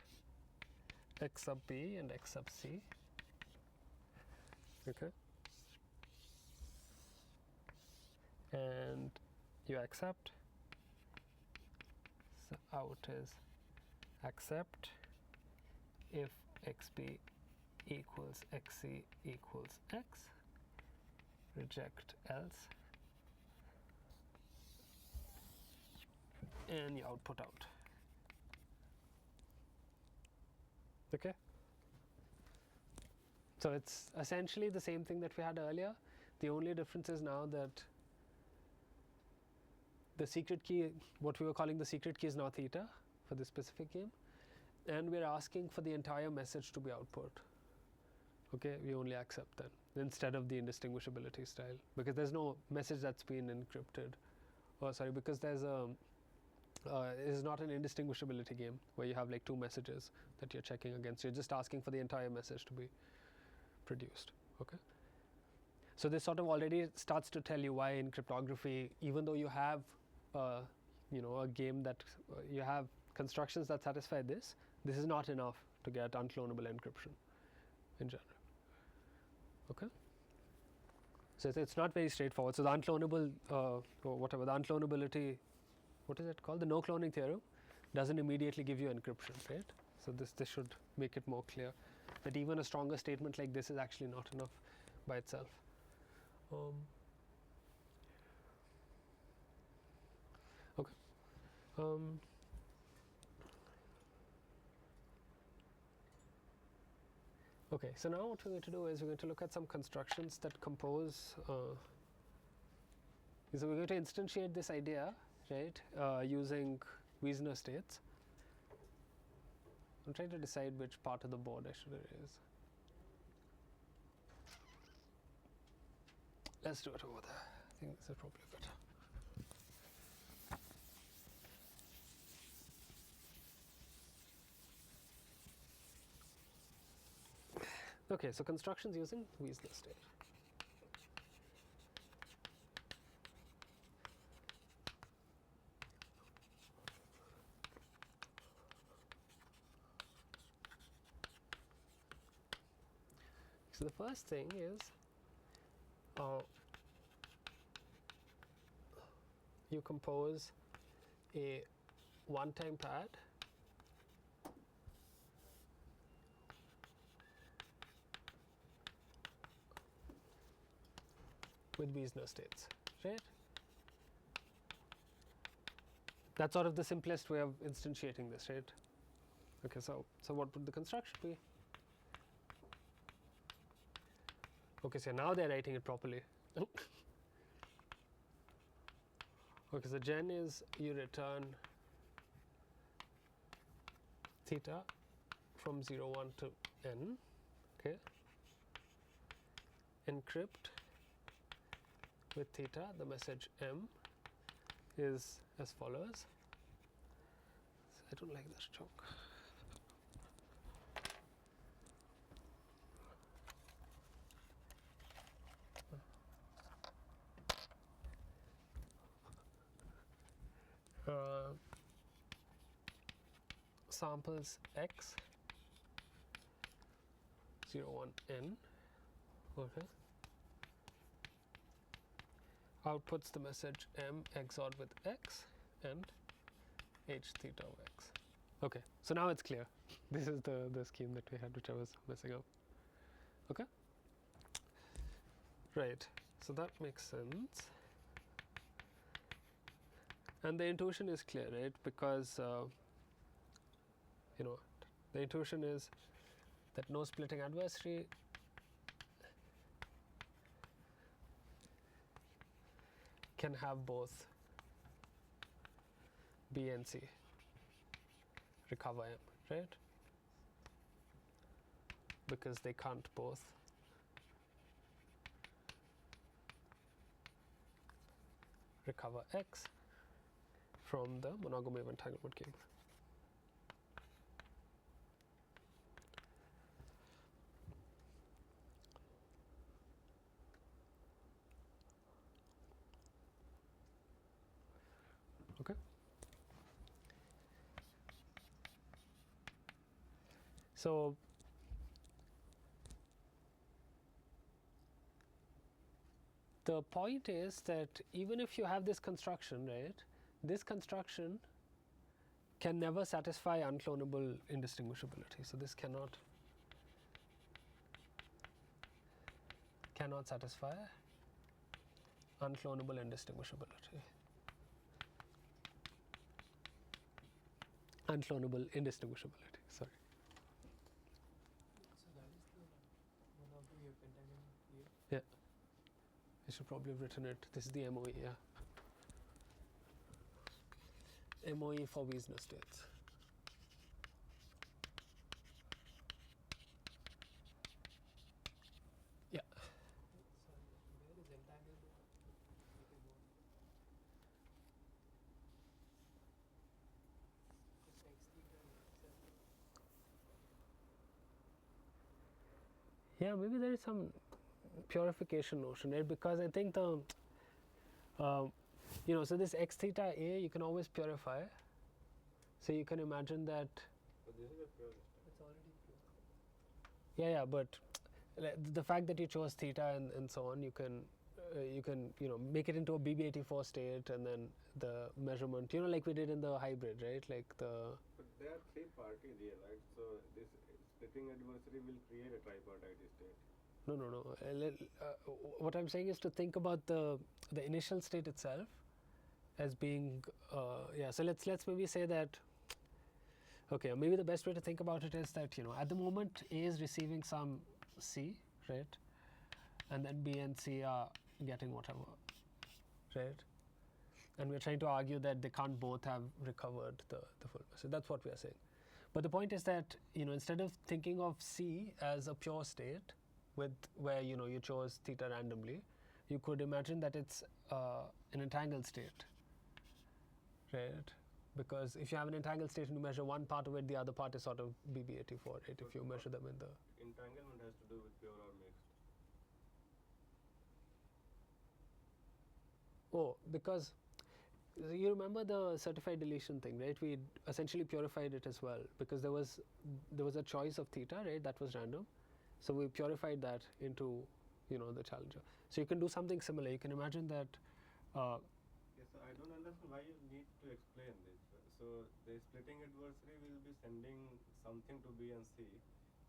x sub B and x sub C. Okay. And you accept. So out is accept if xb equals xc equals x. Reject else. And you output out. Okay. So it's essentially the same thing that we had earlier. The only difference is now that the secret key, what we were calling the secret key, is now theta for this specific game, and we're asking for the entire message to be output. Okay, we only accept that instead of the indistinguishability style, because there's no message that's been encrypted. Oh, sorry, because there's a it is not an indistinguishability game where you have like two messages that you're checking against. You're just asking for the entire message to be produced. Okay. So this sort of already starts to tell you why in cryptography, even though you have a game that you have constructions that satisfy this is not enough to get unclonable encryption in general. Okay. So it's not very straightforward. So the unclonable or whatever, the unclonability, what is it called? The no cloning theorem doesn't immediately give you encryption, right? So this should make it more clear that even a stronger statement like this is actually not enough by itself. Okay. Okay, so now what we're going to do is we're going to look at some constructions that compose. So we're going to instantiate this idea, right, using Wiesner states. I'm trying to decide which part of the board I should erase. Let's do it over there. I think this is probably better. Okay, so constructions using Wiesner state. So the first thing is you compose a one-time pad with Wiesner states, right? That's sort of the simplest way of instantiating this, right? Okay, so what would the construction be? Okay, so now they're writing it properly. Okay, so gen is you return theta from 0, 1 to n, okay? Encrypt with theta, the message m is as follows. I don't like this joke. Samples x 0, 1 n, okay, outputs the message m XORed with x and h theta of x. Okay, so now it's clear. This is the scheme that we had, which I was messing up. Okay, right, so that makes sense. And the intuition is clear, right? Because the intuition is that no splitting adversary can have both B and C, recover M, right? Because they can't both recover X from the monogamy of entanglement game. Okay. So the point is that even if you have this construction, right, this construction can never satisfy unclonable indistinguishability. So this cannot satisfy unclonable indistinguishability. Unclonable indistinguishability, sorry. So that is the monogamy of entanglement here. Yeah. I should probably have written it. This is the MOE, yeah. MOE for Wiesner states. Yeah. Sorry, where is entanglement? You can go on. Just X theta and X alpha. Yeah, maybe there is some purification notion, right? Because I think the, so this X theta A you can always purify. So you can imagine that. So this is a pure system. It's already pure. Yeah, but the fact that you chose theta and so on, you can make it into a BB84 state, and then the measurement, like we did in the hybrid, right? Like the. But there are three parties here, right? So this splitting adversary will create a tripartite state. No. What I'm saying is to think about the initial state itself as being So let's maybe say that. Okay, maybe the best way to think about it is that at the moment A is receiving some C, right, and then B and C are getting whatever, right, and we're trying to argue that they can't both have recovered the full message. That's what we are saying. But the point is that instead of thinking of C as a pure state where you chose theta randomly, you could imagine that it's an entangled state, right? Because if you have an entangled state and you measure one part of it, the other part is sort of BB84, right? If you measure them in the. Entanglement has to do with pure or mixed. Oh, because you remember the certified deletion thing, right? We essentially purified it as well because there was a choice of theta, right? That was random. So we purified that into, the challenger. So you can do something similar. You can imagine that. Yes, I don't understand why you need to explain this. So the splitting adversary will be sending something to B and C.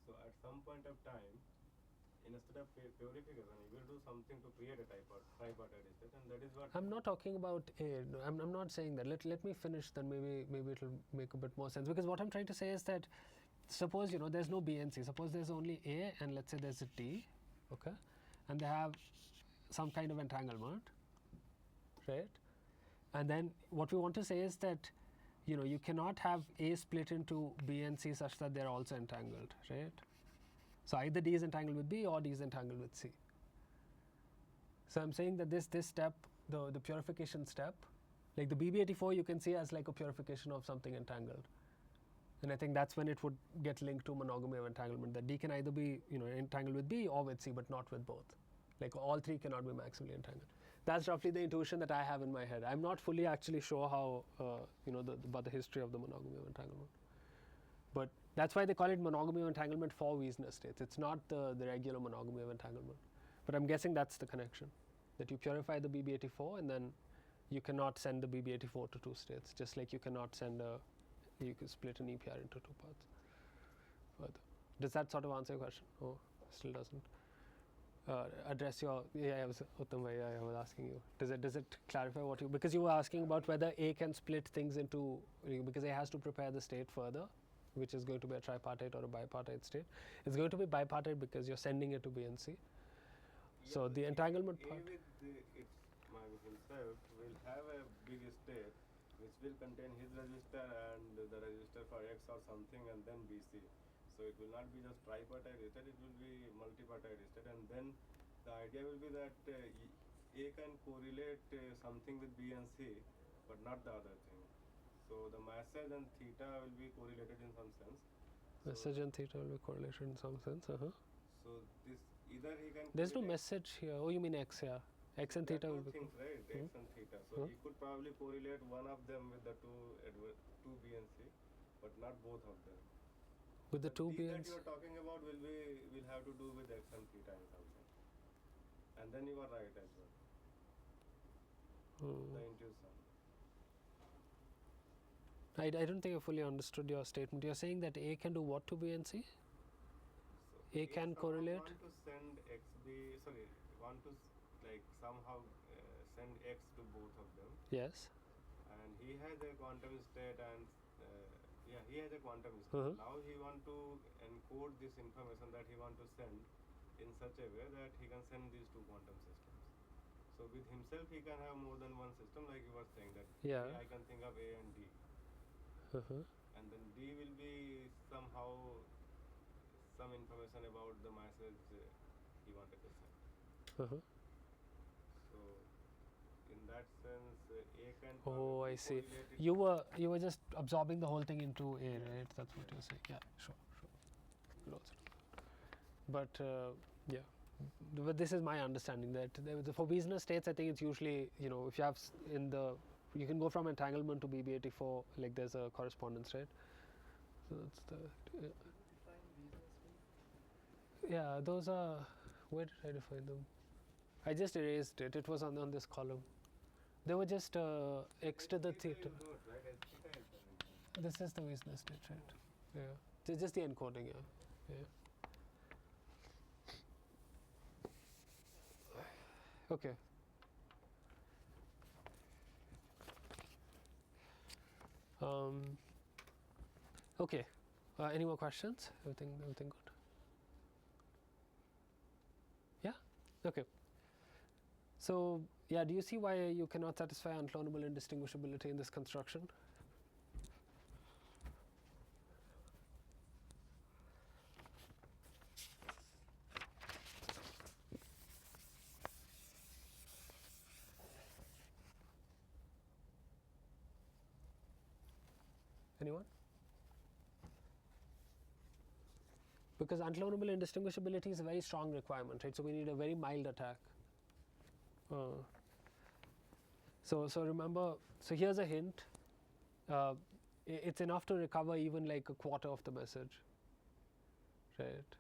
So at some point of time, instead of purification, you will do something to create a tripartite state, and that is what. I'm not talking about A. No, I'm not saying that. Let me finish. Then maybe it'll make a bit more sense. Because what I'm trying to say is that suppose there's no B and C. Suppose there's only A, and let's say there's a D, okay, and they have some kind of entanglement, right? And then what we want to say is that you cannot have A split into B and C such that they're also entangled, right? So either D is entangled with B or D is entangled with C. So I'm saying that this step, the purification step, like the BB84 you can see as like a purification of something entangled. And I think that's when it would get linked to monogamy of entanglement, that D can either be entangled with B or with C, but not with both. Like all three cannot be maximally entangled. That's roughly the intuition that I have in my head. I'm not fully actually sure how, about the history of the monogamy of entanglement. But that's why they call it monogamy of entanglement for Wiesner states. It's not the regular monogamy of entanglement. But I'm guessing that's the connection, that you purify the BB84 and then you cannot send the BB84 to two states, just like you cannot you can split an EPR into two parts further. Does that sort of answer your question? Oh, still doesn't. Address your I was asking you. Does it clarify what you, because you were asking about whether A can split things into, because A has to prepare the state further, which is going to be a tripartite or a bipartite state. It's going to be bipartite because you're sending it to B and C. So the entanglement A part. with himself will have a big state which will contain his register and the register for X or something and then BC. So it will not be just tripartite registered, it will be multipartite registered, and then the idea will be that A can correlate something with B and C, but not the other thing. So the message and theta will be correlated in some sense. Message and theta will be correlated in some sense. So this either he can. There's no correlate- message here. Oh, you mean x? Yeah, x and There are theta will two be. things, right? X and theta. So he could probably correlate one of them with the two B and C, but not both of them. With the two D B that and you are talking about will have to do with x and theta in some sense. And then you are right as well. The intuition. I don't think I fully understood your statement. You're saying that A can do what to B and C? So A can somehow correlate? Want to send want to like somehow send x to both of them, Yes. and he has a quantum state, and he has a quantum state. Now he want to encode this information that he want to send in such a way that he can send these two quantum systems. So with himself he can have more than one system, like you were saying that. Yeah. I can think of A and D. And then D will be somehow some information about the message he wanted to send. So in that sense, A can. Oh, I probably see. correlate it. You were just absorbing the whole thing into A, right? That's what you're saying. Yeah, sure. We'll also do that. But yeah, but this is my understanding that for business states, I think it's usually, if you have you can go from entanglement to BB84, like there's a correspondence, right? So that's the Define business state. yeah. Those are, where did I define them? I just erased it. It was on this column. They were just x to the Theta theta. you wrote, right? As theta is the This is the business state, right? Yeah. Just the encoding, yeah. Okay. Okay. Any more questions? Everything good? Yeah? Okay. So, yeah, do you see why you cannot satisfy unclonable indistinguishability in this construction? Anyone? Because unclonable indistinguishability is a very strong requirement, right? So we need a very mild attack. So remember, so here's a hint. It's enough to recover even like a quarter of the message, right?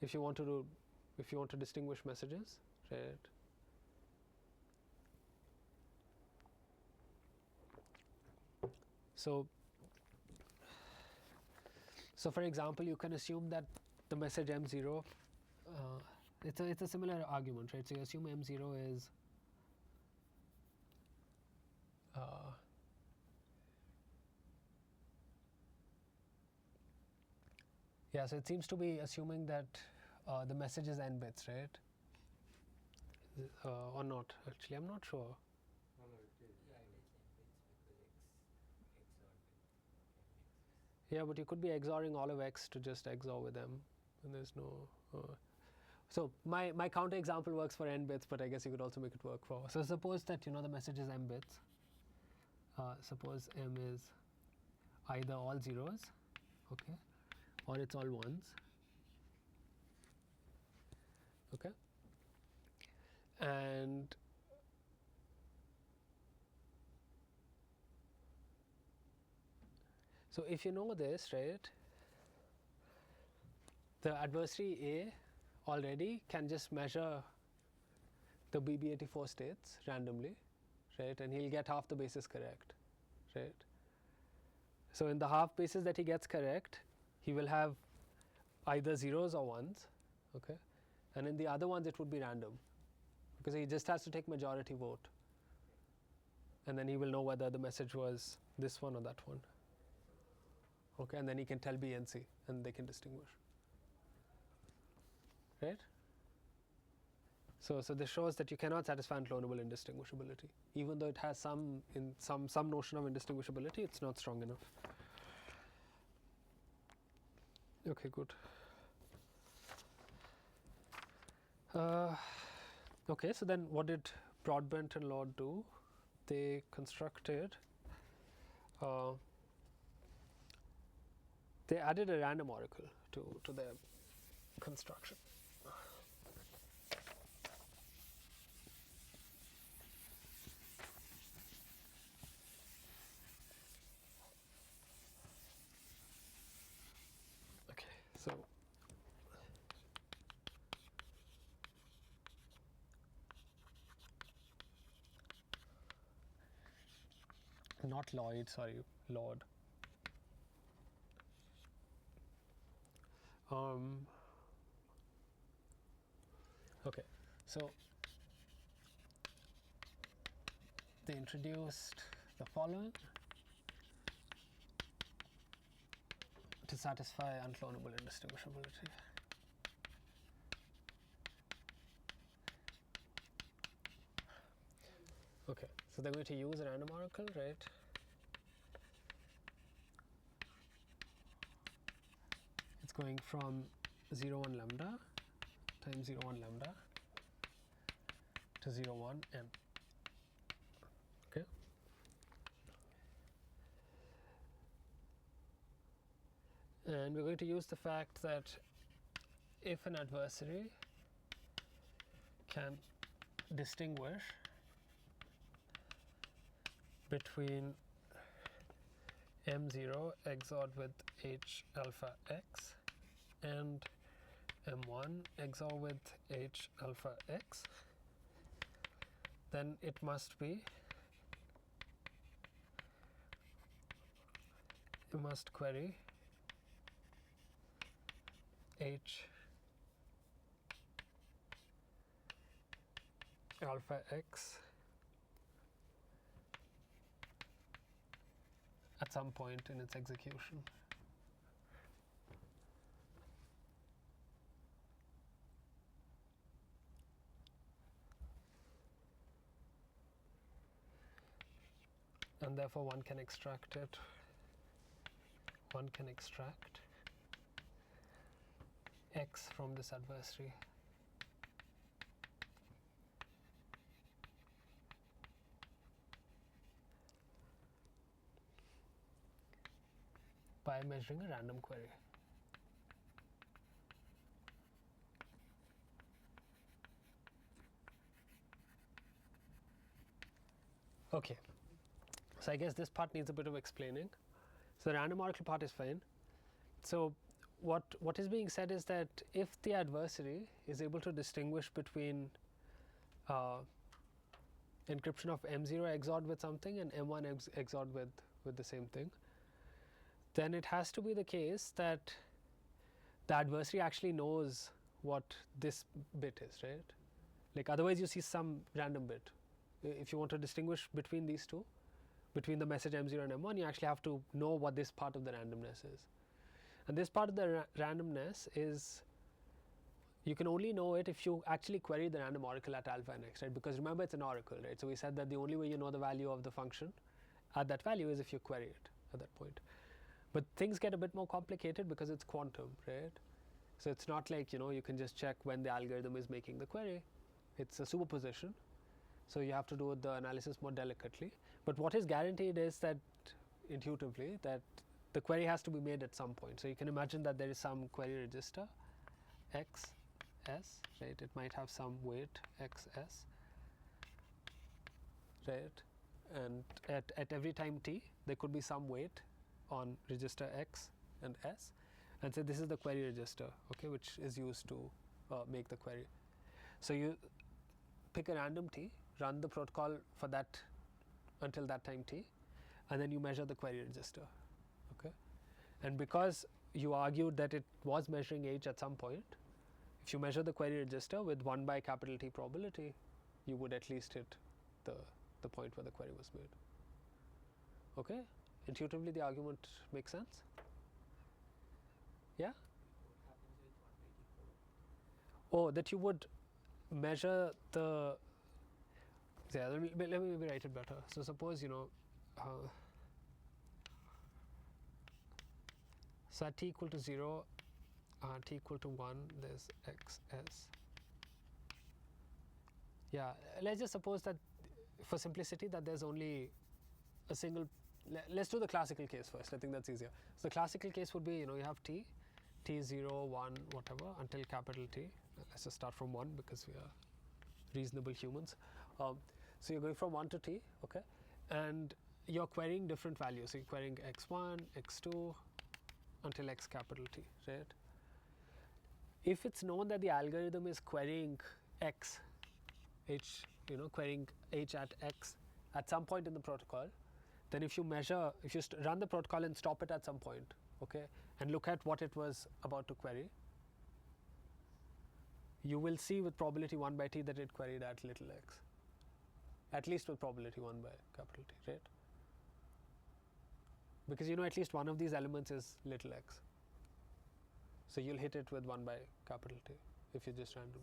If you want to distinguish messages, right? So for example, you can assume that the message M0, it's a similar argument, right? So you assume M0 is yeah, so it seems to be assuming that the message is n bits, right? Or not? Actually, I'm not sure. No, it is. Yeah, it is n bits because XOR with Yeah, but you could be XORing all of X to just XOR with M, and there's no. So my counter example works for n bits, but I guess you could also make it work for. So suppose that the message is m bits. Suppose m is either all zeros, okay, or it's all ones, okay, and so if you know this, right, the adversary A already can just measure the BB84 states randomly, right, and he'll get half the bases correct, right. So in the half bases that he gets correct, he will have either zeros or ones, okay, and in the other ones it would be random, because he just has to take majority vote, and then he will know whether the message was this one or that one, okay, and then he can tell B and C, and they can distinguish, right. So this shows that you cannot satisfy unclonable indistinguishability. Even though it has some notion of indistinguishability, it's not strong enough. Okay, good. Okay, so then what did Broadbent and Lord do? They constructed, they added a random oracle to their construction. Okay, so not Lloyd, sorry, Lord. Okay, so they introduced the following to satisfy unclonable indistinguishability. Okay, so they're going to use a random oracle, right? It's going from 0 1 lambda times 0 1 lambda to 0 1 n. Okay. And we're going to use the fact that if an adversary can distinguish between M0 XORed with H alpha X and M1 XOR with H alpha X, then it must query H alpha X at some point in its execution. And therefore one can extract it. One can extract X from this adversary. By measuring a random query. Okay, so I guess this part needs a bit of explaining. So the random oracle part is fine. So what is being said is that if the adversary is able to distinguish between encryption of M0 XORed with something and M1 XORed with the same thing, then it has to be the case that the adversary actually knows what this bit is, right? Like otherwise you see some random bit. If you want to distinguish between these two, between the message M0 and M1, you actually have to know what this part of the randomness is. And this part of the randomness is, you can only know it if you actually query the random oracle at alpha and x, right? Because remember, it's an oracle, right? So we said that the only way you know the value of the function at that value is if you query it at that point. But things get a bit more complicated because it's quantum, right? So it's not like, you can just check when the algorithm is making the query. It's a superposition. So you have to do the analysis more delicately. But what is guaranteed is that, intuitively, that the query has to be made at some point. So you can imagine that there is some query register, XS, right? It might have some weight, XS, right? And at every time t, there could be some weight on register X and S, and so this is the query register, okay, which is used to make the query. So you pick a random t, run the protocol for that until that time t, and then you measure the query register, okay. And because you argued that it was measuring H at some point, if you measure the query register with 1 by capital T probability, you would at least hit the point where the query was made, okay. Intuitively, the argument makes sense? Yeah? Oh, that you would measure the, yeah, let me write it better. So suppose, you know, so at t equal to 0, t equal to 1, there's xs. Yeah, let's just suppose that for simplicity that there's only a single, let's do the classical case first. I think that's easier. So the classical case would be, you know, you have t0, 1, whatever, until capital T. Let's just start from 1 because we are reasonable humans. So you're going from 1 to t, okay, and you're querying different values. So you're querying x1, x2 until x capital T, right? If it's known that the algorithm is querying x, you know, querying h at x at some point in the protocol, then if you run the protocol and stop it at some point, okay, and look at what it was about to query, you will see with probability 1 by t that it queried at little x, at least with probability 1 by capital T, right? Because you know at least one of these elements is little x. So you'll hit it with 1 by capital T if you just randomly.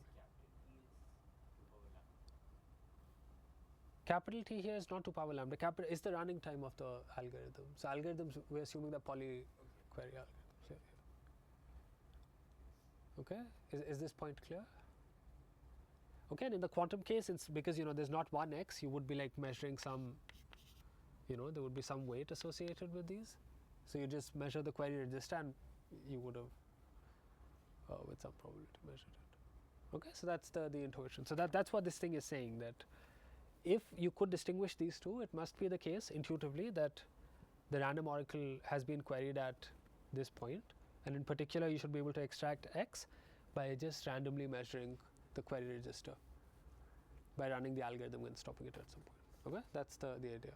Capital T here is not 2 power lambda. Capital is the running time of the algorithm. So algorithms, we're assuming the poly query algorithms. Yeah. Okay, is this point clear? Okay, and in the quantum case, it's because, you know, there's not one x, you would be like measuring some, you know, there would be some weight associated with these. So you just measure the query register and you would have with some probability measured it. Okay, so that's the intuition. So that's what this thing is saying, that if you could distinguish these two, it must be the case intuitively that the random oracle has been queried at this point, and in particular you should be able to extract x by just randomly measuring the query register by running the algorithm and stopping it at some point. Okay, that's the idea.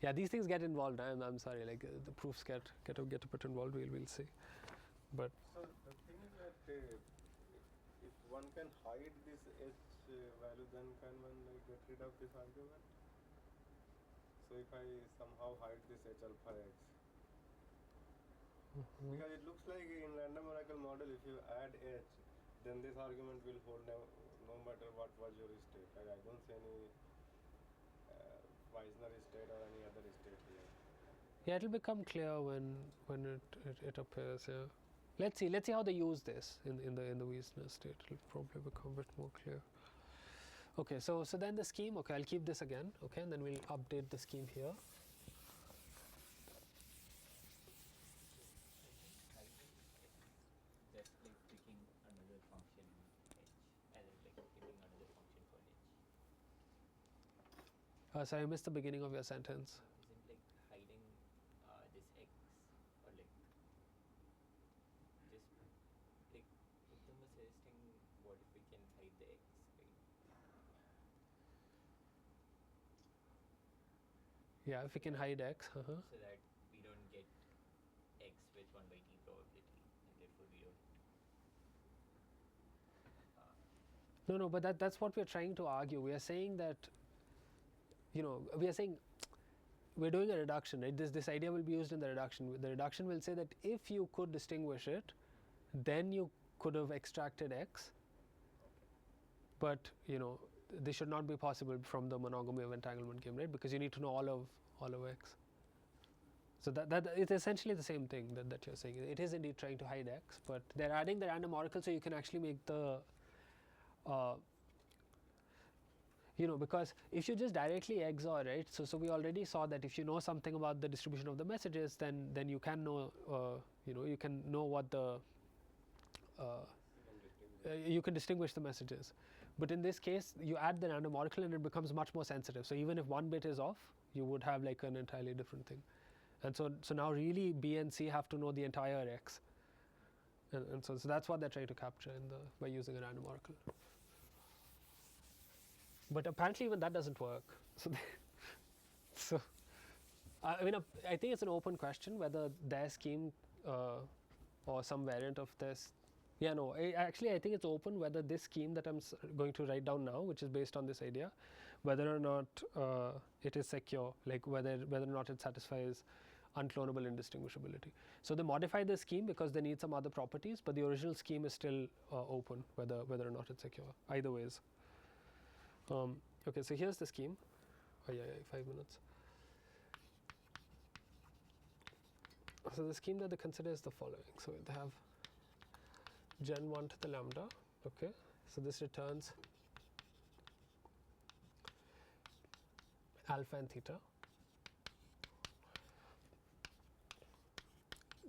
Yeah, these things get involved. I'm sorry, like the proofs get a bit involved. We'll see. But so the thing is that if one can hide this h value, then can one like get rid of this argument? So if I somehow hide this h alpha x, because it looks like in random oracle model, if you add h, then this argument will hold no matter what was your state. Right? I don't see any Weisner state or any other state here. yeah, it'll become clear when it appears. Yeah. Let's see how they use this in the Weisner state. It'll probably become a bit more clear. Okay, so then the scheme. Okay, I'll keep this again. Okay, and then we'll update the scheme here. Just like picking another function h, and then like picking another function for h. Sorry, I missed the beginning of your sentence. Isn't like hiding this x, or like just like Uttam was suggesting, what if we can hide the x, right? Yeah, if we can hide x. So that we don't get x with 1 by t probability, and therefore we don't. No, but that's what we're trying to argue. We are saying that, you know, we are saying we're doing a reduction, right? This idea will be used in the reduction. The reduction will say that if you could distinguish it, then you could have extracted x. But, you know, this should not be possible from the monogamy of entanglement game, right? Because you need to know all of x. So that it's essentially the same thing that you're saying. It is indeed trying to hide x, but they're adding the random oracle so you can actually make the you know, because if you just directly XOR, right? So we already saw that if you know something about the distribution of the messages, then you can know, you know, you can know what the you can distinguish the messages. But in this case, you add the random oracle and it becomes much more sensitive. So even if one bit is off, you would have like an entirely different thing. And so now really B and C have to know the entire X. And so that's what they're trying to capture by using a random oracle. But apparently even that doesn't work. So I mean, I think it's an open question whether their scheme or some variant of this. Yeah, no, actually I think it's open whether this scheme that I'm going to write down now, which is based on this idea, whether or not it is secure, like whether or not it satisfies unclonable indistinguishability. So they modify the scheme because they need some other properties, but the original scheme is still open, whether or not it's secure. Either ways. Okay, so here's the scheme. Oh yeah, 5 minutes. So the scheme that they consider is the following. So they have gen 1 to the lambda. Okay, so this returns alpha and theta.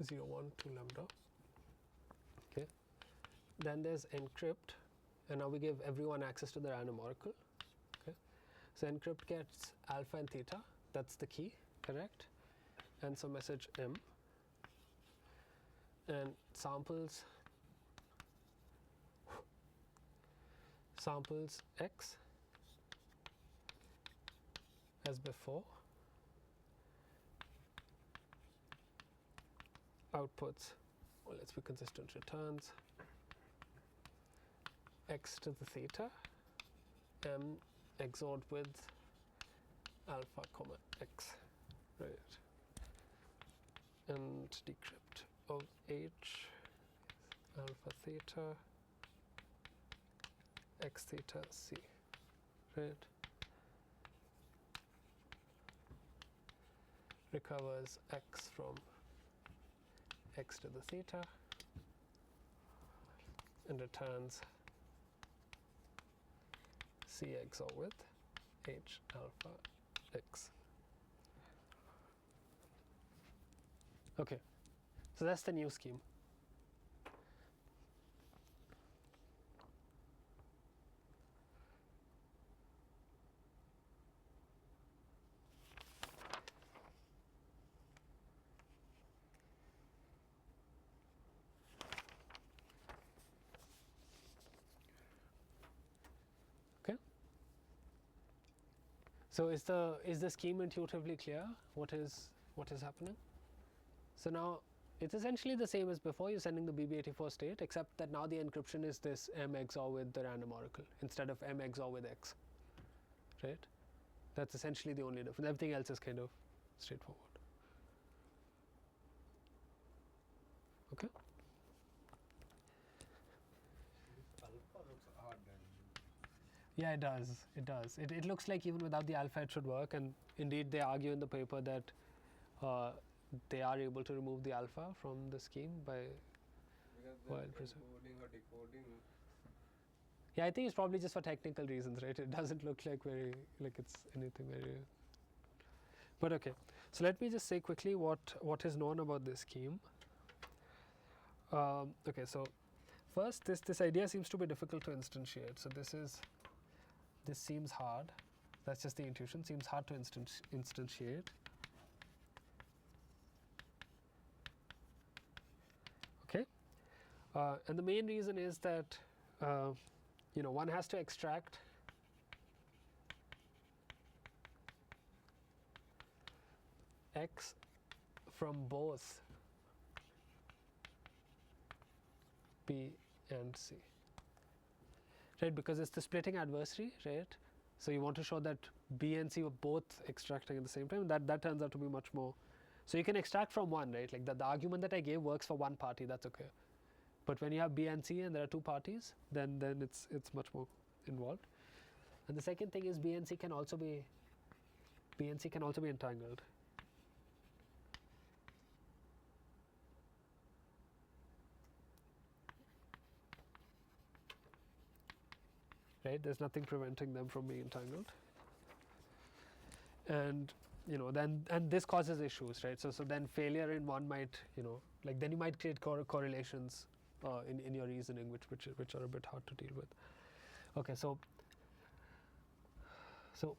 0, 1 to lambda. Okay, then there's encrypt, and now we give everyone access to the random oracle. Okay, so encrypt gets alpha and theta, that's the key, correct, and so message m, and samples x as before, outputs, well, let's be consistent, returns x to the theta, m XORed with alpha comma x, right, and decrypt of h alpha theta x theta c, right, recovers x from x to the theta and returns c XOR with h alpha x. Okay, so that's the new scheme. So is the scheme intuitively clear? What is happening? So now it's essentially the same as before. You're sending the BB84 state, except that now the encryption is this m XOR with the random oracle instead of m XOR with x, right? That's essentially the only difference. Everything else is kind of straightforward. Okay. Alpha looks odd then. Yeah, it does. It does. It looks like even without the alpha it should work, and indeed they argue in the paper that they are able to remove the alpha from the scheme by while preserving. Encoding or decoding. Yeah, I think it's probably just for technical reasons, right? It doesn't look like it's anything very. But okay, so let me just say quickly what is known about this scheme. Okay, so first this idea seems to be difficult to instantiate. So this seems hard. That's just the intuition. Seems hard to instantiate. Okay, and the main reason is that one has to extract x from both B and C, right? Because it's the splitting adversary, right? So you want to show that B and C were both extracting at the same time. That turns out to be much more. So you can extract from one, right? Like the argument that I gave works for one party. That's okay. But when you have B and C and there are two parties, then it's much more involved. And the second thing is B and C can also be entangled. Right? There's nothing preventing them from being entangled. And then this causes issues, right? So then failure in one might, then you might create correlations in your reasoning, which are a bit hard to deal with. Okay, so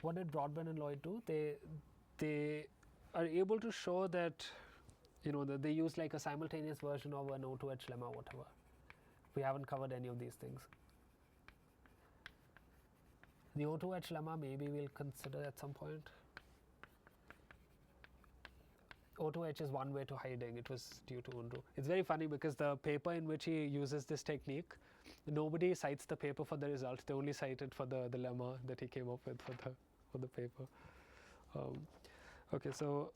what did Broadbent and Lloyd do? They are able to show that that they use like a simultaneous version of an O2H lemma, whatever. We haven't covered any of these things. The O2H lemma maybe we'll consider at some point. O2H is one way to hiding. It was due to Unruh. It's very funny because the paper in which he uses this technique, nobody cites the paper for the result. They only cite it for the lemma that he came up with for the paper. Okay, so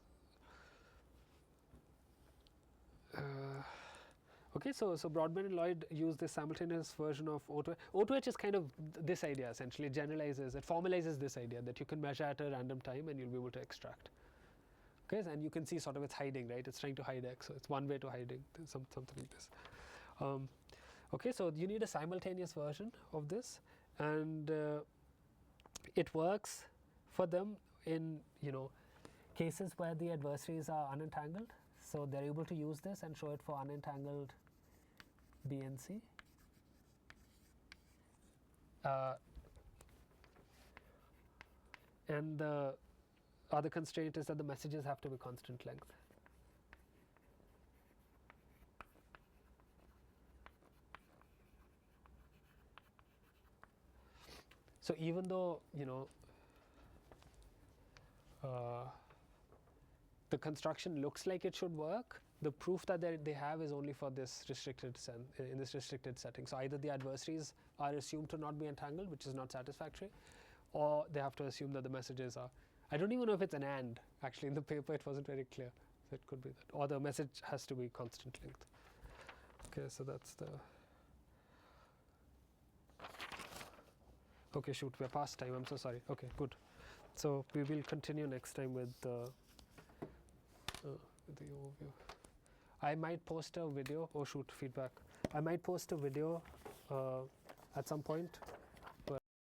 Okay, so Broadbent and Lloyd use this simultaneous version of O2H. O2H is kind of this idea essentially. It generalizes, it formalizes this idea that you can measure at a random time and you'll be able to extract. Okay, and you can see sort of it's hiding, right? It's trying to hide X, so it's one way to hiding something like this. Okay, so you need a simultaneous version of this, and it works for them in cases where the adversaries are unentangled. So they're able to use this and show it for unentangled B and C. And the other constraint is that the messages have to be constant length. So even though the construction looks like it should work, the proof that they have is only for this restricted in this restricted setting. So either the adversaries are assumed to not be entangled, which is not satisfactory, or they have to assume that the messages are. I don't even know if it's an and. Actually, in the paper, it wasn't very clear. So it could be that, or the message has to be constant length. Okay, so that's the. Okay, shoot, we're past time. I'm so sorry. Okay, good. So we will continue next time with the overview. I might post a video. Oh shoot, feedback. I might post a video at some point